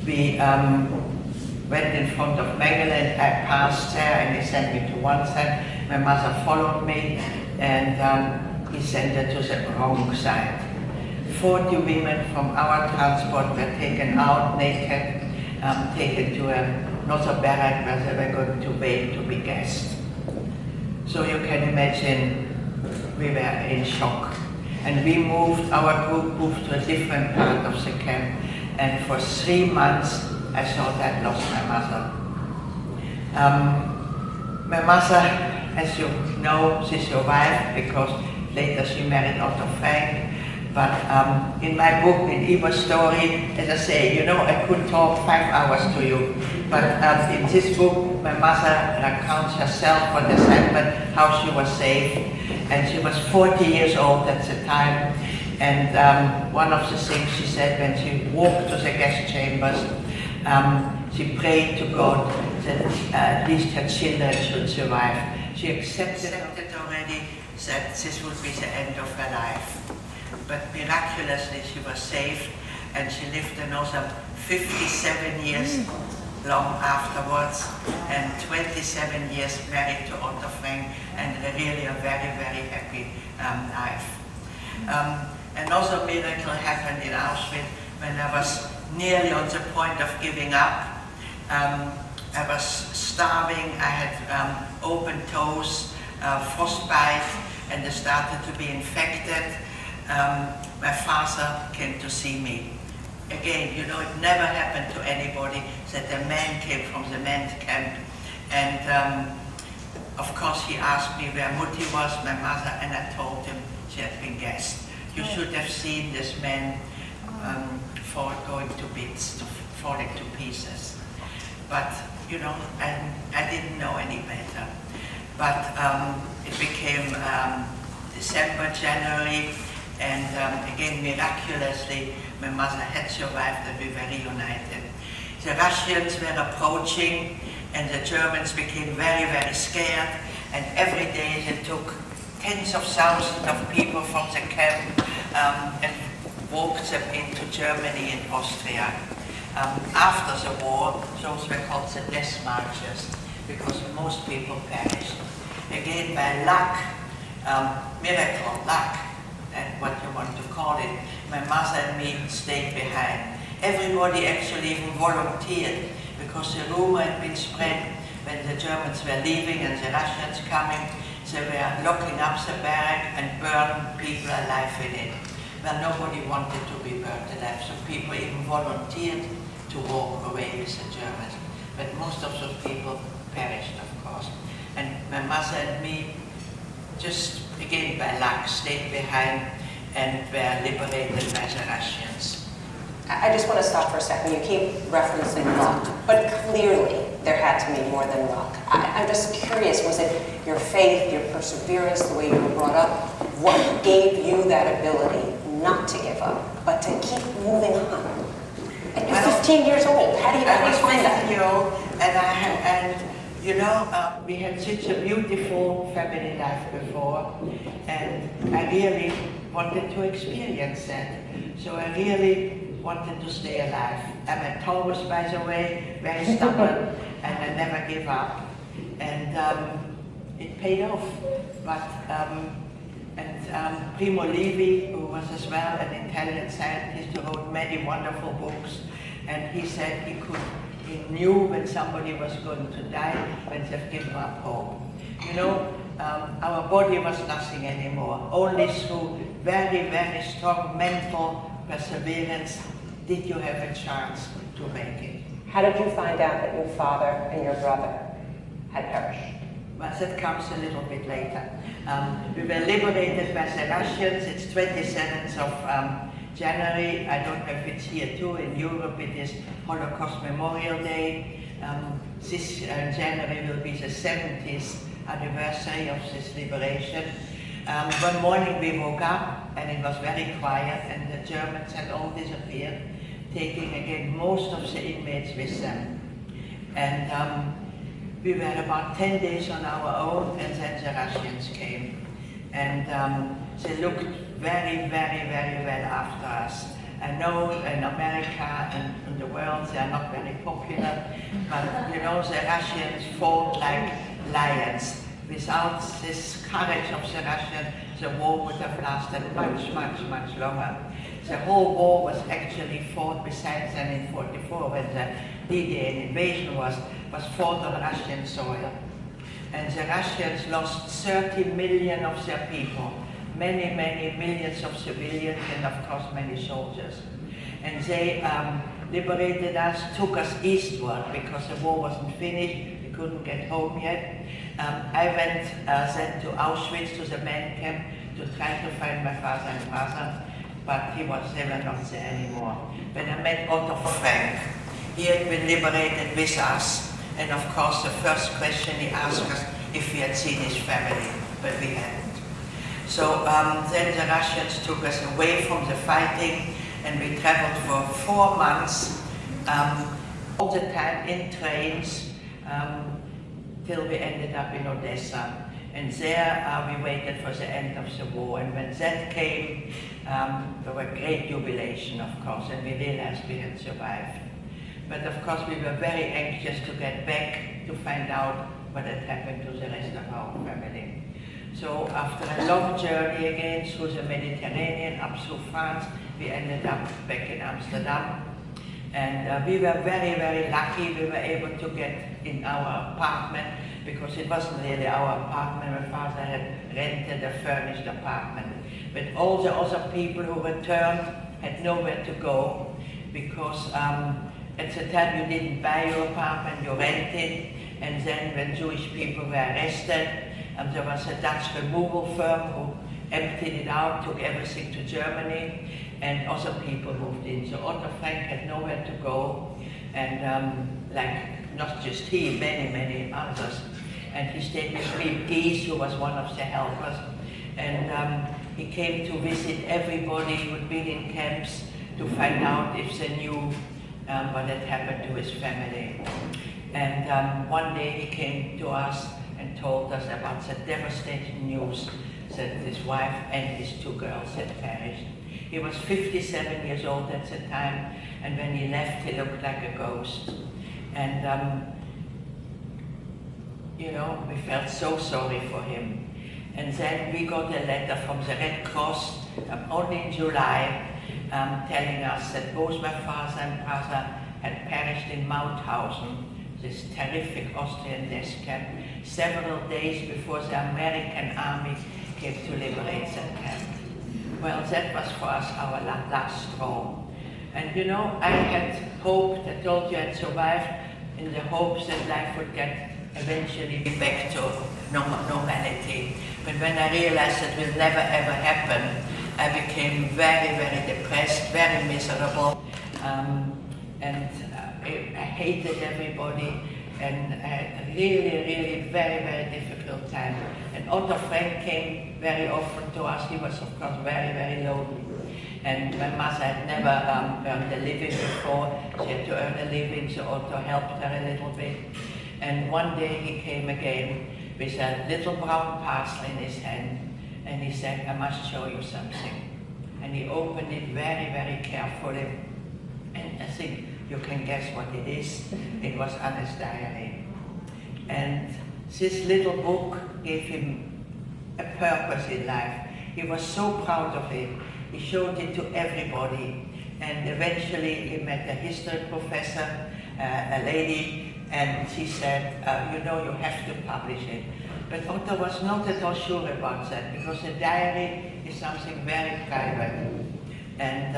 we went in front of Mengele, and I passed there, and he sent me to one side. My mother followed me, and he sent her to the wrong side. 40 women from our transport were taken out naked, taken to another barrack where they were going to wait to be gassed. So you can imagine we were in shock. And we moved, our group moved to a different part of the camp, and for 3 months I thought I'd lost my mother. My mother, as you know, she survived because later she married Otto Frank. But in my book, in Eva's story, as I say, you know, I could talk 5 hours to you. But in this book, my mother recounts herself what has happened, how she was saved. And she was 40 years old at the time. And one of the things she said when she walked to the gas chambers, she prayed to God that at least her children should survive. She accepted already that this would be the end of her life. But miraculously she was saved, and she lived another 57 years long afterwards, and 27 years married to Otto Frank, and really a very happy life. Another miracle happened in Auschwitz when I was nearly on the point of giving up. I was starving, I had open toes, frostbite, and I started to be infected. My father came to see me. Again, you know, it never happened to anybody that a man came from the men's camp. And of course he asked me where Mutti was, my mother, and I told him she had been gassed. You should have seen this man going to bits, falling to pieces. But, you know, I didn't know any better. But it became December, January, and again, miraculously, my mother had survived and we were reunited. The Russians were approaching and the Germans became very, very scared, and every day they took tens of thousands of people from the camp and walked them into Germany and Austria. After the war, those were called the death marches, because most people perished. Again, by luck, miracle, luck, and what you want to call it, my mother and me stayed behind. Everybody actually even volunteered, because the rumor had been spread when the Germans were leaving and the Russians coming, they were locking up the barrack and burning people alive in it. Well, nobody wanted to be burned alive, so people even volunteered to walk away with the Germans. But most of those people perished, of course. And my mother and me, just again by luck, stayed behind and were liberated by the Russians. I just want to stop for a second. You keep referencing luck, but clearly there had to be more than luck. I'm just curious, was it your faith, your perseverance, the way you were brought up? What gave you that ability not to give up, but to keep moving on? And you're 15 years old. How do you find that? 15 years old, and you know, we had such a beautiful family life before, and I really wanted to experience that. So I really wanted to stay alive. I'm a Taurus, by the way, very stubborn, and I never give up. And it paid off. But Primo Levi, who was as well an Italian scientist who wrote many wonderful books, and he said he knew when somebody was going to die, when they've given up hope. You know, our body was nothing anymore. Only through very, very strong mental perseverance did you have a chance to make it. How did you find out that your father and your brother had perished? Well, that comes a little bit later. We were liberated by the Russians. It's 27th of January. I don't know if it's here too. In Europe it is Holocaust Memorial Day. This January will be the 70th anniversary of this liberation. One morning we woke up and it was very quiet, and the Germans had all disappeared, taking again most of the inmates with them. And we were about 10 days on our own, and then the Russians came. And they looked very, very, very well after us. I know in America and in the world they are not very popular, but you know, the Russians fought like lions. Without this courage of the Russians, the war would have lasted much, much, much longer. The whole war was actually fought, besides then in 1944, when the D-Day invasion was fought on Russian soil. And the Russians lost 30 million of their people, many, many millions of civilians, and of course many soldiers. And they liberated us, took us eastward, because the war wasn't finished, we couldn't get home yet. I went then to Auschwitz, to the man camp, to try to find my father and mother, but they were not there anymore. When I met Otto Frank, he had been liberated with us, and of course the first question he asked us if we had seen his family, but we hadn't. So then the Russians took us away from the fighting, and we traveled for 4 months, all the time in trains, till we ended up in Odessa. And there we waited for the end of the war. And when that came, there was great jubilation, of course, and we realized we had survived. But of course we were very anxious to get back to find out what had happened to the rest of our family. So after a long journey again through the Mediterranean, up through France, we ended up back in Amsterdam. And we were very, very lucky. We were able to get in our apartment, because it wasn't really our apartment. My father had rented a furnished apartment. But all the other people who returned had nowhere to go, because at the time you didn't buy your apartment, you rented. And then when Jewish people were arrested, there was a Dutch removal firm who emptied it out, took everything to Germany, and other people moved in. So Otto Frank had nowhere to go, and like not just he, many others. And he stayed with me, Gies, who was one of the helpers, and he came to visit everybody who'd been in camps to find out if they knew what had happened to his family. And one day he came to us and told us about the devastating news that his wife and his 2 girls had perished. He was 57 years old at the time, and when he left, he looked like a ghost. And you know, we felt so sorry for him. And then we got a letter from the Red Cross only in July, telling us that both my father and brother had perished in Mauthausen, this terrific Austrian death camp, several days before the American army came to liberate that camp. Well, that was for us our last straw. And you know, I had hoped, I told you I'd survived in the hopes that life would get eventually back to normality. But when I realized it will never ever happen, I became very depressed, very miserable, and I hated everybody, and I had a really very difficult time. And Otto Frank came very often to us. He was of course very lonely. And my mother had never earned a living before. She had to earn a living, so Otto helped her a little bit. And one day he came again with a little brown parcel in his hand, and he said, I must show you something. And he opened it very carefully, and I think you can guess what it is. It was Hanna's diary. And this little book gave him a purpose in life. He was so proud of it. He showed it to everybody, and eventually he met a history professor, a lady, and she said, you know, you have to publish it. But Otto was not at all sure about that, because a diary is something very private. And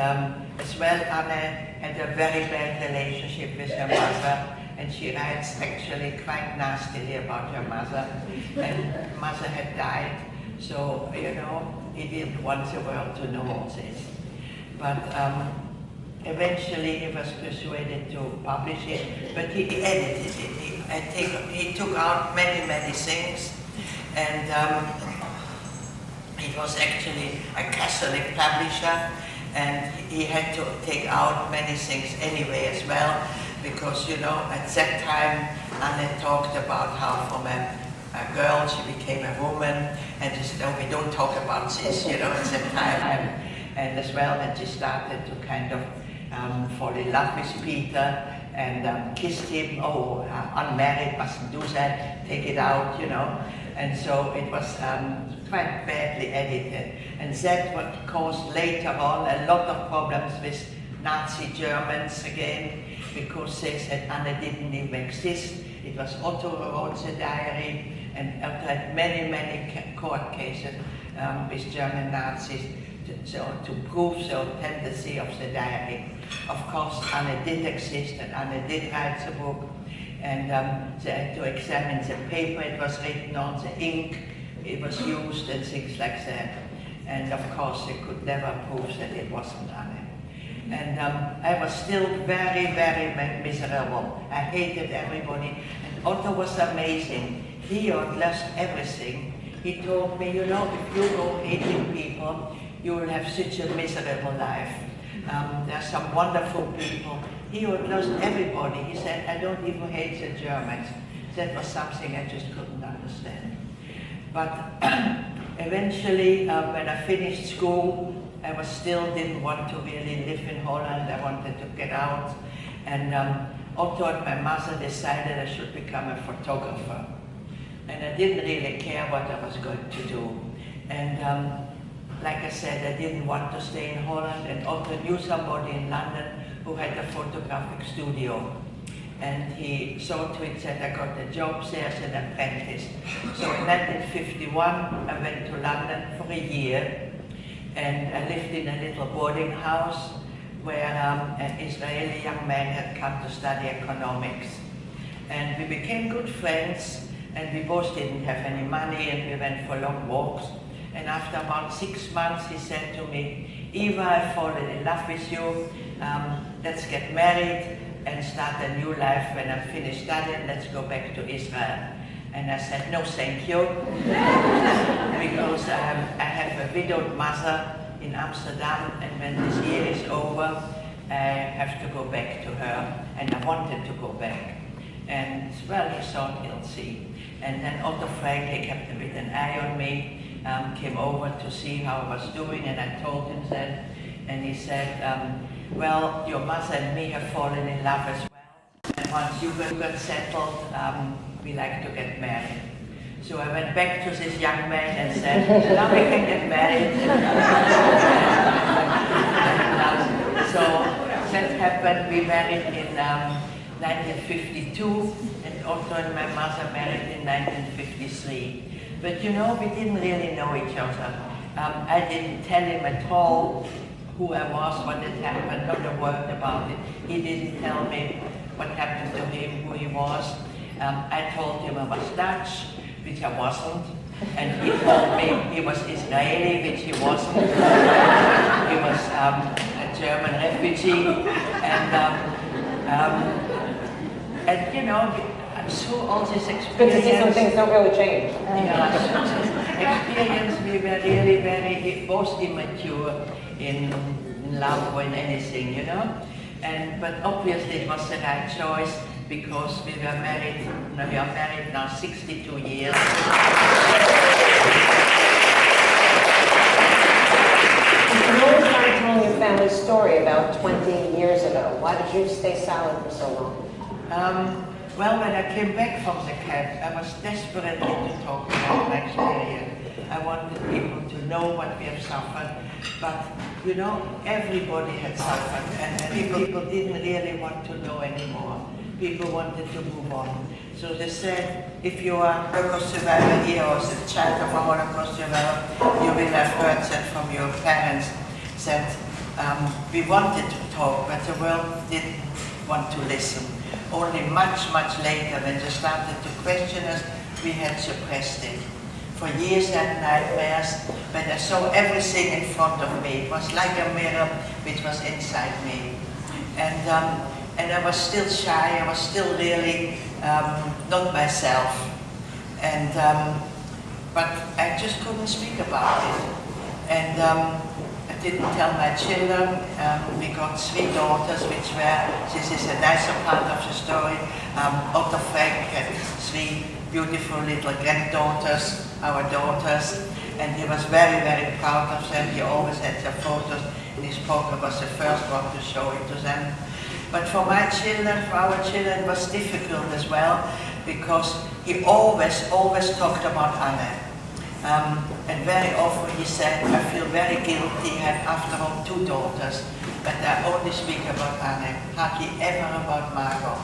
as well, Hanna had a very bad relationship with her mother, and she writes actually quite nastily about her mother. And mother had died, so, you know, he didn't want the world to know all this. But eventually he was persuaded to publish it, but he edited it. He took out many things, and it was actually a Catholic publisher, and he had to take out many things anyway as well, because, you know, at that time Hanna talked about how from a girl she became a woman, and she said, oh, we don't talk about this, you know, at that time. And as well, then she started to kind of fall in love with Peter and kissed him. Oh, unmarried, mustn't do that, take it out, you know. And so it was quite badly edited. And that what caused later on a lot of problems with Nazi Germans again, because they said Hanna didn't even exist. It was Otto who wrote the diary, and Otto had many court cases with German Nazis to prove the authenticity of the diary. Of course, Hanna did exist, and Hanna did write the book, and they had to examine the paper it was written on, the ink it was used, and things like that. And of course, they could never prove that it wasn't Hanna. And I was still very miserable. I hated everybody. And Otto was amazing. He had lost everything. He told me, you know, if you go hating people, you will have such a miserable life. There are some wonderful people. He had lost everybody. He said, I don't even hate the Germans. That was something I just couldn't understand. But eventually, when I finished school, I didn't want to really live in Holland. I wanted to get out. And Otto and my mother decided I should become a photographer. And I didn't really care what I was going to do. And like I said, I didn't want to stay in Holland, and Otto knew somebody in London who had a photographic studio. And he saw to it that I got a job there as an apprentice. So in 1951, I went to London for a year, and I lived in a little boarding house where an Israeli young man had come to study economics. And we became good friends, and we both didn't have any money, and we went for long walks. And after about 6 months, he said to me, Eva, I've fallen in love with you. Let's get married and start a new life. When I'm finished studying, let's go back to Israel. And I said, no, thank you, because I have a widowed mother in Amsterdam, and when this year is over, I have to go back to her, and I wanted to go back. And well, he thought he'll see. And then Otto Frank, he kept a bit an eye on me, came over to see how I was doing, and I told him that, and he said, well, your mother and me have fallen in love as well, and once you got settled, we like to get married. So I went back to this young man and said, now we can get married. So that happened. We married in 1952, and Otto and my mother married in 1953. But you know, we didn't really know each other. I didn't tell him at all who I was, what had happened, not a word about it. He didn't tell me what happened to him, who he was. I told him I was Dutch, which I wasn't, and he told me he was Israeli, which he wasn't. He was a German refugee, and you know, through all this experience, good to see some things don't really change. Experience, we were really very, both immature in love or in anything, you know. But obviously it was the right choice, because we are married now 62 years. You always started telling your family story about 20 years ago. Why did you stay silent for so long? Well, when I came back from the camp, I was desperately to talk about my experience. I wanted people to know what we have suffered, but you know, everybody had suffered, and people didn't really want to know anymore. People wanted to move on. So they said, if you are a Holocaust survivor here or the child of a Holocaust survivor, you will have heard that from your parents that we wanted to talk, but the world didn't want to listen. Only much, much later, when they started to question us, we had suppressed it. For years I had nightmares, but I saw everything in front of me. It was like a mirror which was inside me. And I was still shy, I was still really not myself. But I just couldn't speak about it. And I didn't tell my children. We got 3 daughters, which were, this is a nicer part of the story. Otto Frank had 3 beautiful little granddaughters, our daughters, and he was very, very proud of them. He always had their photos, and his poker was the first one to show it to them. But for my children, for our children, it was difficult as well, because he always talked about Hanna. And very often he said, I feel very guilty, I have after all 2 daughters, but I only speak about Hanna, hardly ever about Margot.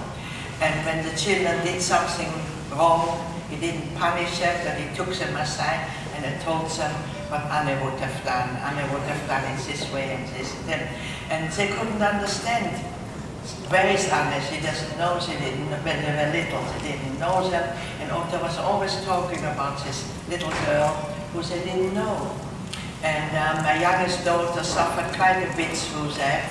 And when the children did something wrong, he didn't punish them, but he took them aside and he told them what Hanna would have done. Hanna would have done it this way and this and that. And they couldn't understand. Where is Hanna? She doesn't know, she didn't, when they were little, they didn't know them. And Otto was always talking about this little girl who they didn't know. And my youngest daughter suffered quite a bit through that.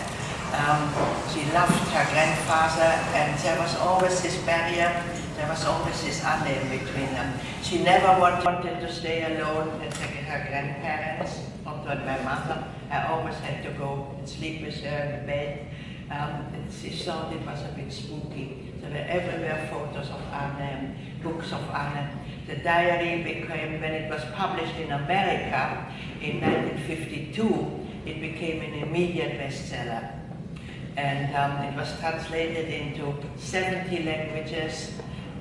She loved her grandfather, and there was always this barrier, there was always this Hanna in between them. She never wanted to stay alone with her grandparents, Otto and my mother. I always had to go and sleep with her in the bed. And she thought it was a bit spooky. There were everywhere photos of Hanna and books of Hanna. The diary became, when it was published in America in 1952, it became an immediate bestseller. And it was translated into 70 languages,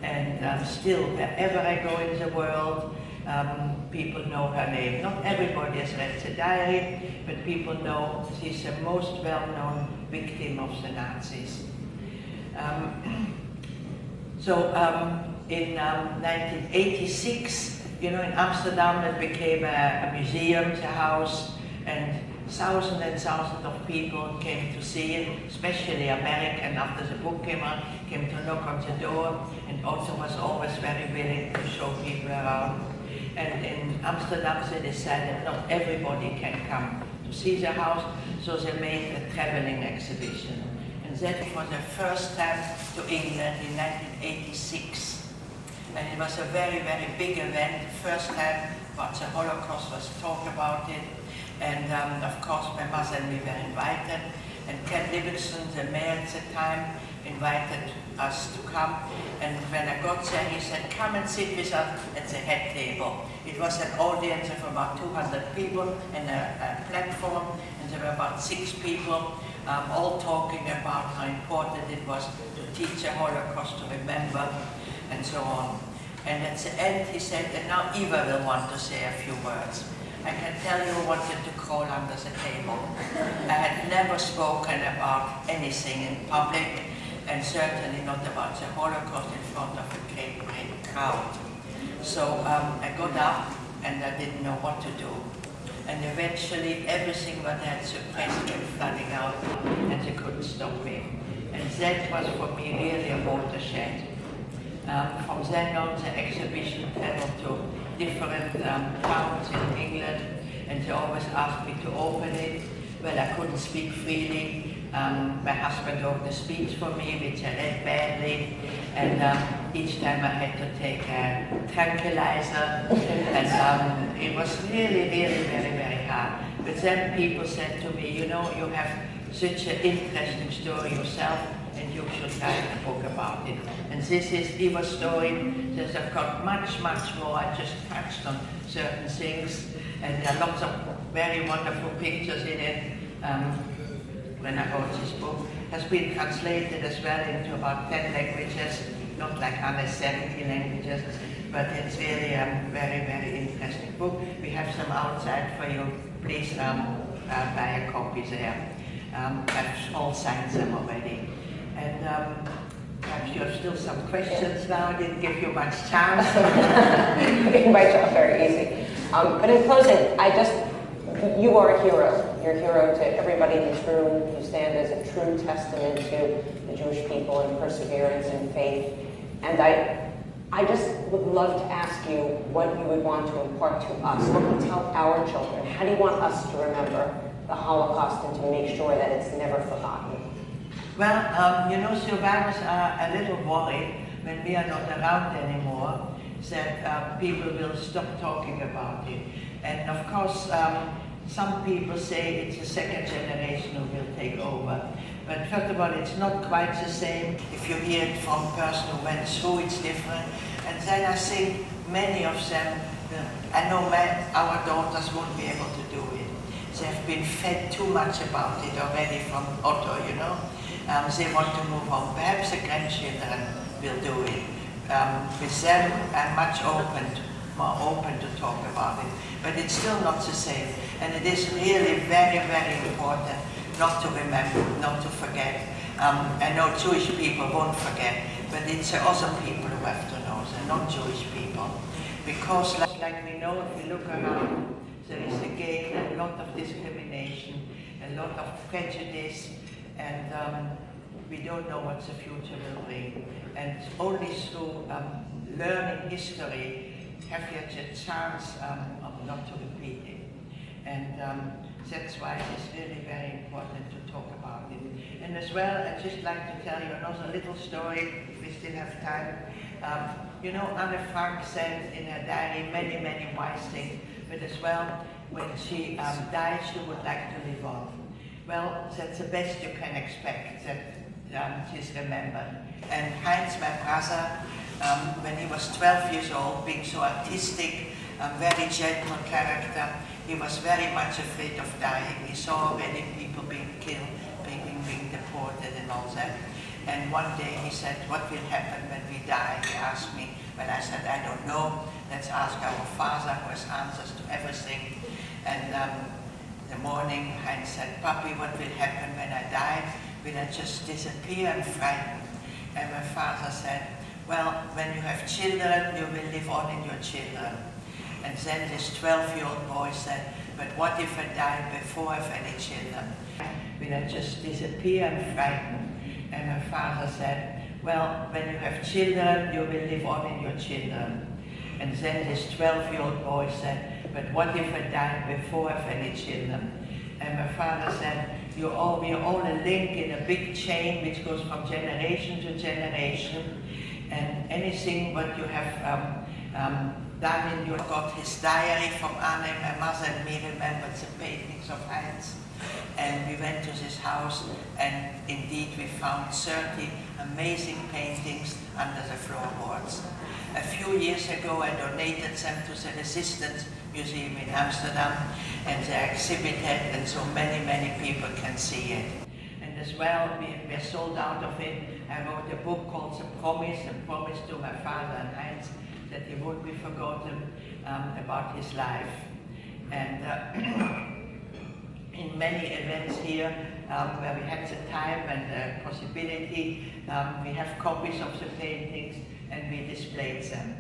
and still, wherever I go in the world, people know her name. Not everybody has read the diary, but people know she's the most well-known victim of the Nazis. In 1986, you know, in Amsterdam, it became a museum, a house, and thousands and thousands of people came to see it, especially American, after the book came out, came to knock on the door, and Otto was always very willing to show people around. And in Amsterdam, they decided not everybody can come to see the house, so they made a traveling exhibition. And that for the first time to England in 1986. And it was a very, very big event, the first time about the Holocaust was talked about it. And of course, my mother and me were invited. And Ken Livingston, the mayor at the time, invited us to come. And when I got there, he said, come and sit with us at the head table. It was an audience of about 200 people and a platform, and there were about 6 people, all talking about how important it was to teach the Holocaust, to remember, and so on. And at the end, he said, and now Eva will want to say a few words. I can tell you I wanted to crawl under the table. I had never spoken about anything in public, and certainly not about the Holocaust in front of a great, great crowd. So I got up, and I didn't know what to do. And eventually, everything what I had suppressed came flooding out, and they couldn't stop me. And that was for me really a watershed. From then on, the exhibition traveled to different towns in England, and they always asked me to open it. Well, I couldn't speak freely. My husband wrote the speech for me, which I read badly, and each time I had to take a tranquilizer, and it was really, really very, very hard. But then people said to me, you know, you have such an interesting story yourself, and you should write a book about it. And this is Eva's story. There's I've got much, much more. I just touched on certain things, and there are lots of very wonderful pictures in it. When I wrote this book, has been translated as well into about 10 languages, not like Hanna's 70 languages, but it's really a very, very interesting book. We have some outside for you. Please buy a copy there. I've all signed them already. And perhaps you have still some questions now. I didn't give you much chance. You can write off very easy. But in closing, you are a hero. You're a hero to everybody in this room. You stand as a true testament to the Jewish people and perseverance and faith. And I just would love to ask you what you would want to impart to us. What do you tell our children? How do you want us to remember the Holocaust and to make sure that it's never forgotten? Well, you know, survivors are a little worried when we are not around anymore, that people will stop talking about it. And of course, some people say it's the second generation who will take over. But first of all, it's not quite the same. If you hear it from a person who went through, it's different. And then I think many of them, I know our daughters won't be able to do it. They've been fed too much about it already from Otto, you know. They want to move on. Perhaps the grandchildren will do it. With them, I'm much more open to talk about it. But it's still not the same. And it is really very, very important not to remember, not to forget. I know Jewish people won't forget, but it's the other people who have to know, the non-Jewish people. Because like we know, if we look around, there is again a lot of discrimination, a lot of prejudice, and we don't know what the future will bring. And only through learning history have you the chance of not to repeat it. And that's why it's really very important to talk about it. And as well, I'd just like to tell you another little story, if we still have time. You know, Anne Frank said in her diary many, many wise things, but as well, when she died, she would like to live on. Well, that's the best you can expect, that she's remembered. And Heinz, my brother, when he was 12 years old, being so artistic, very gentle character, he was very much afraid of dying. He saw already people being killed, being deported and all that. And one day he said, what will happen when we die? He asked me. Well, I said, I don't know. Let's ask our Father who has answers to everything. And in the morning, Heinz said, Papi, what will happen when I die? Will I just disappear and frighten? And my father said, well, when you have children, you will live on in your children. And then this 12-year-old boy said, but what if I die before I have any children? Will I just disappear and frighten? And my father said, well, when you have children, you will live on in your children. And then this 12-year-old boy said, but what if I die before I have any children? And my father said, we are all a link in a big chain which goes from generation to generation. And anything what you have done in your... Got his diary from Hanna, my mother and me remembered the paintings of Heinz. And we went to this house, and indeed we found 30 amazing paintings under the floorboards. A few years ago I donated them to the Resistance Museum in Amsterdam, and they're exhibited, and so many, many people can see it. And as well, we're sold out of it. I wrote a book called The Promise, a promise to my father and Heinz that he won't be forgotten about his life. And in many events here, where we had the time and the possibility, we have copies of the paintings and we displayed them.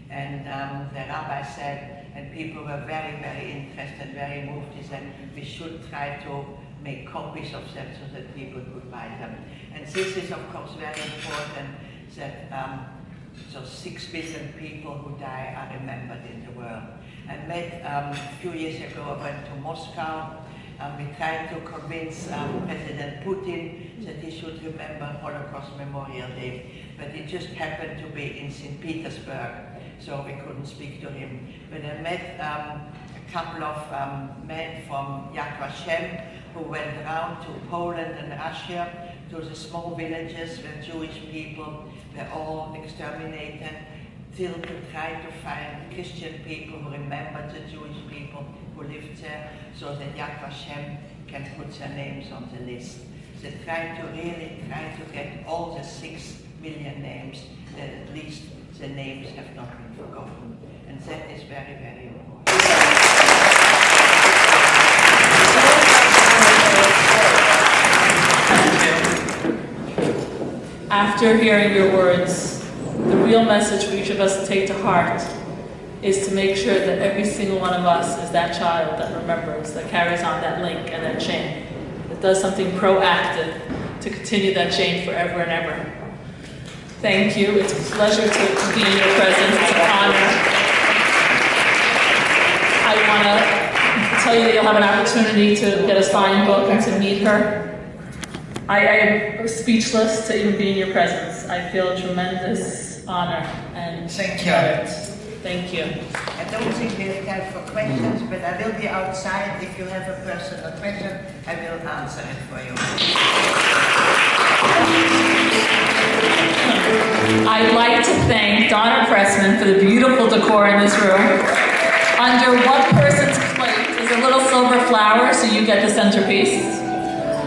And the rabbi said, and people were very, very interested, very moved, he said, we should try to make copies of them so that people could buy them. And this is, of course, very important that so 6 billion people who die are remembered in the world. I met, a few years ago, I went to Moscow. We tried to convince President Putin that he should remember Holocaust Memorial Day, but it just happened to be in St. Petersburg, so we couldn't speak to him. But I met a couple of men from Jacques who went around to Poland and Russia, to the small villages where Jewish people were all exterminated, till to try to find Christian people who remembered the Jewish people who lived there, so that Yad Vashem can put their names on the list. They try to get all the 6 million names, that at least the names have not been forgotten. And that is very, very important. After hearing your words, the real message for each of us to take to heart is to make sure that every single one of us is that child that remembers, that carries on that link and that chain, that does something proactive to continue that chain forever and ever. Thank you. It's a pleasure to be in your presence. It's an honor. I want to tell you that you'll have an opportunity to get a signed book and to meet her. I am speechless to even be in your presence. I feel a tremendous honor and thank you. Merit. Thank you. I don't think we have time for questions, but I will be outside. If you have a personal question, I will answer it for you. I'd like to thank Donna Pressman for the beautiful decor in this room. Under one person's plate is a little silver flower, so you get the centerpiece.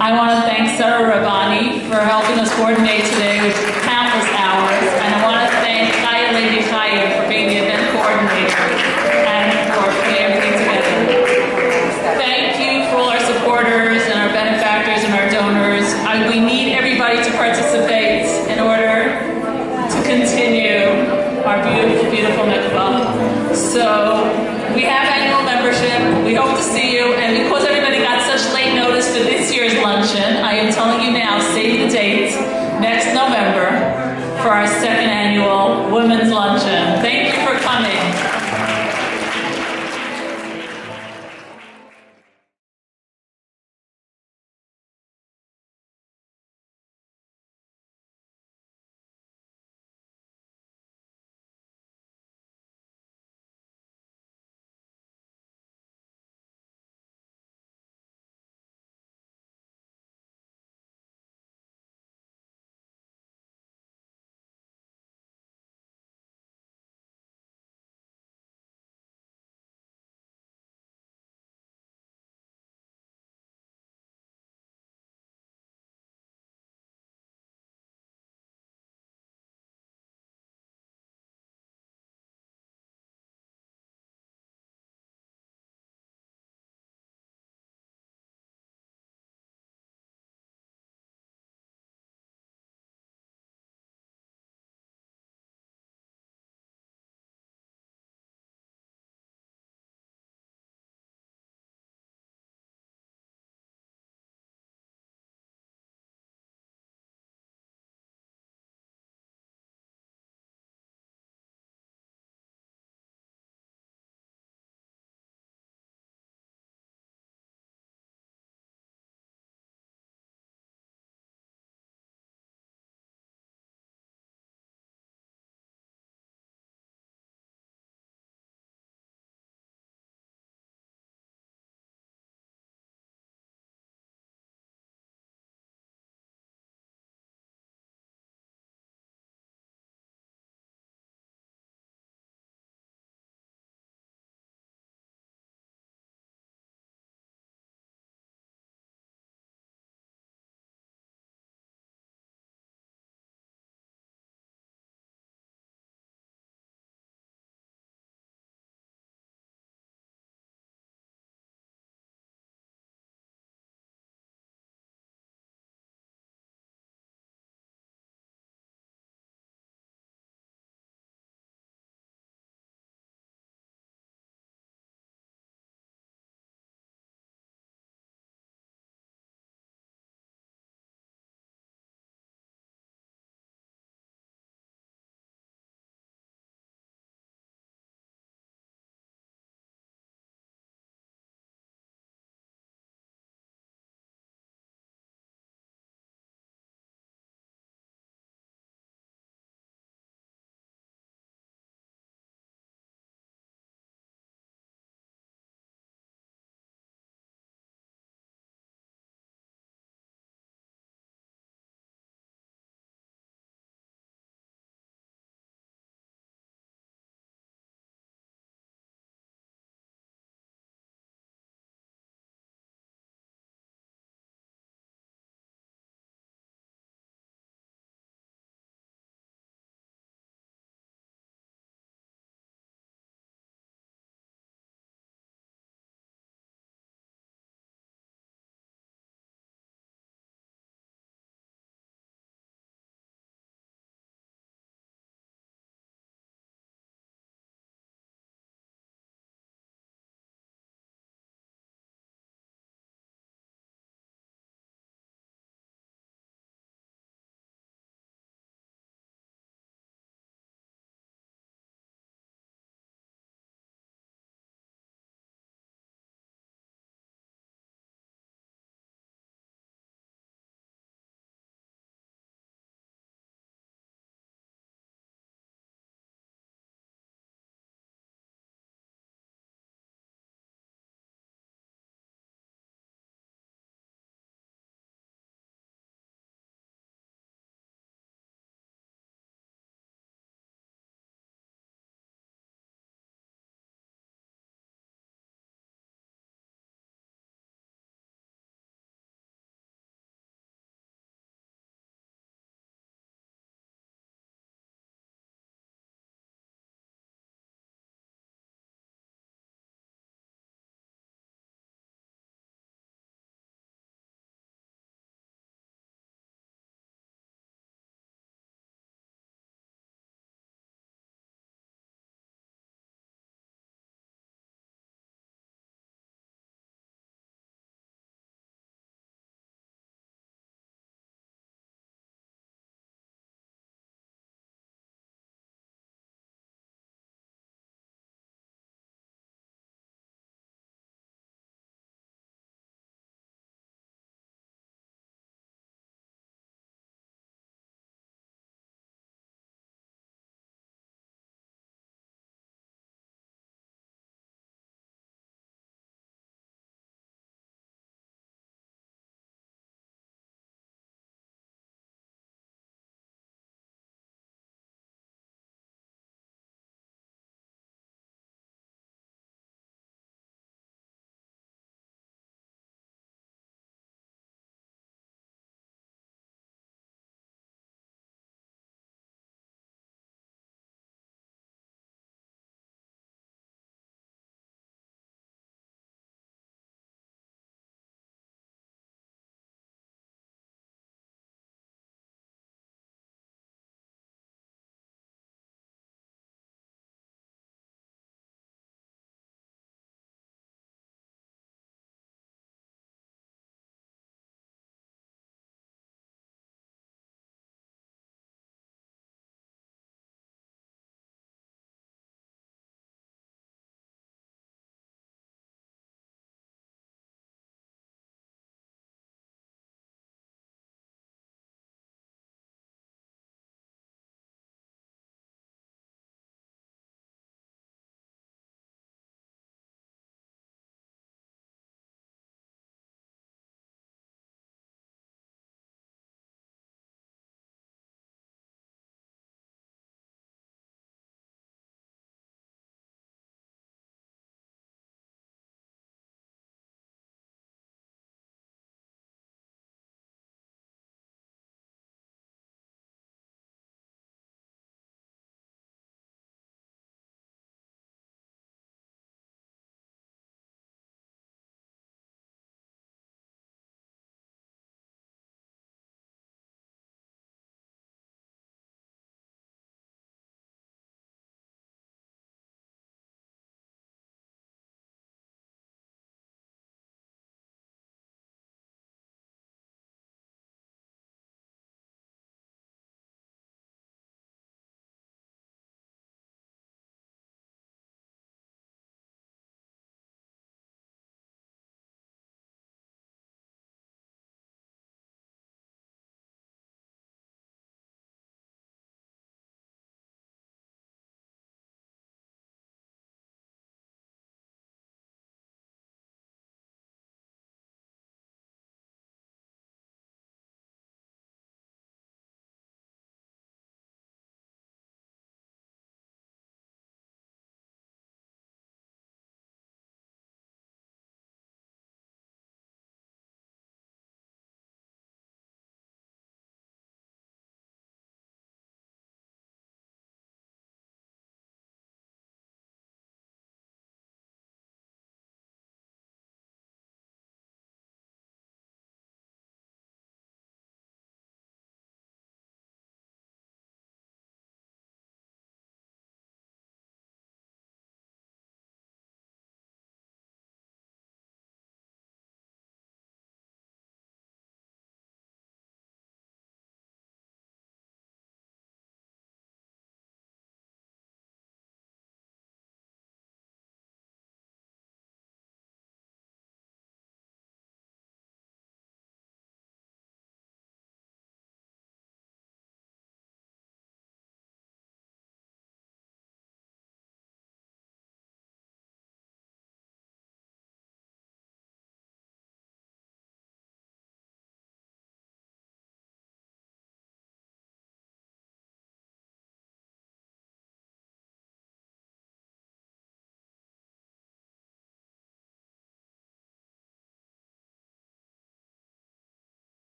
I want to thank Sarah Rabbani for helping us coordinate today with countless hours, and I want to thank Chaya Lady Chaya for being the event coordinator and for putting everything together. Thank you for all our supporters and our benefactors and our donors. We need everybody to participate in order to continue our beautiful, beautiful Mikvah. So we have annual membership. We hope to see you.